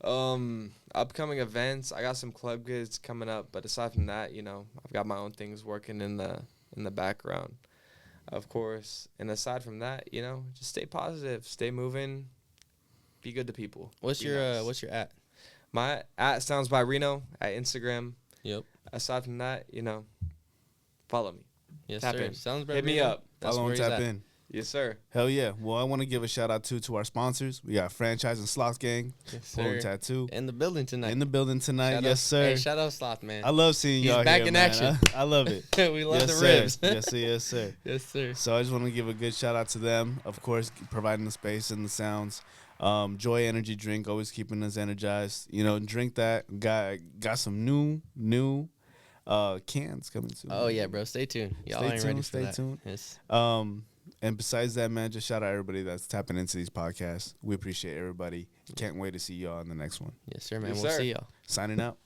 C: Upcoming events. I got some club gigs coming up, but aside from that, I've got my own things working in the background, of course. And aside from that, just stay positive, stay moving, be good to people.
B: What's your at?
C: My at Sounds by Reno at Instagram.
B: Yep.
C: Aside from that, follow me.
B: Yes,
C: tap
B: sir.
C: in.
B: Sounds by
C: Hit
B: Reno.
C: me up.
A: Follow and tap in.
C: Yes, sir.
A: Hell yeah. Well, I want to give a shout out to our sponsors. We got Franchise and Sloth Gang,
B: Yes,
A: Pulling
B: sir.
A: Tattoo.
B: In the building tonight.
A: Yes, sir.
B: Hey, shout out Sloth, man.
A: I love seeing y'all
B: back
A: here,
B: in
A: man.
B: action.
A: I love it.
B: We love
A: yes,
B: the
A: sir.
B: ribs.
A: Yes, sir. Yes, sir.
B: Yes, sir.
A: So I just want to give a good shout out to them, of course, providing the space and the sounds. Joy Energy Drink, always keeping us energized. Drink that. Got some new cans coming soon.
B: Oh yeah, bro. Stay tuned. Y'all ain't ready for that.
A: Stay tuned.
B: Yes.
A: And besides that, man, just shout out everybody that's tapping into these podcasts. We appreciate everybody. Can't wait to see y'all in the next one.
B: Yes, sir, man.
C: Yes,
B: We'll
C: sir.
B: see y'all.
A: Signing out.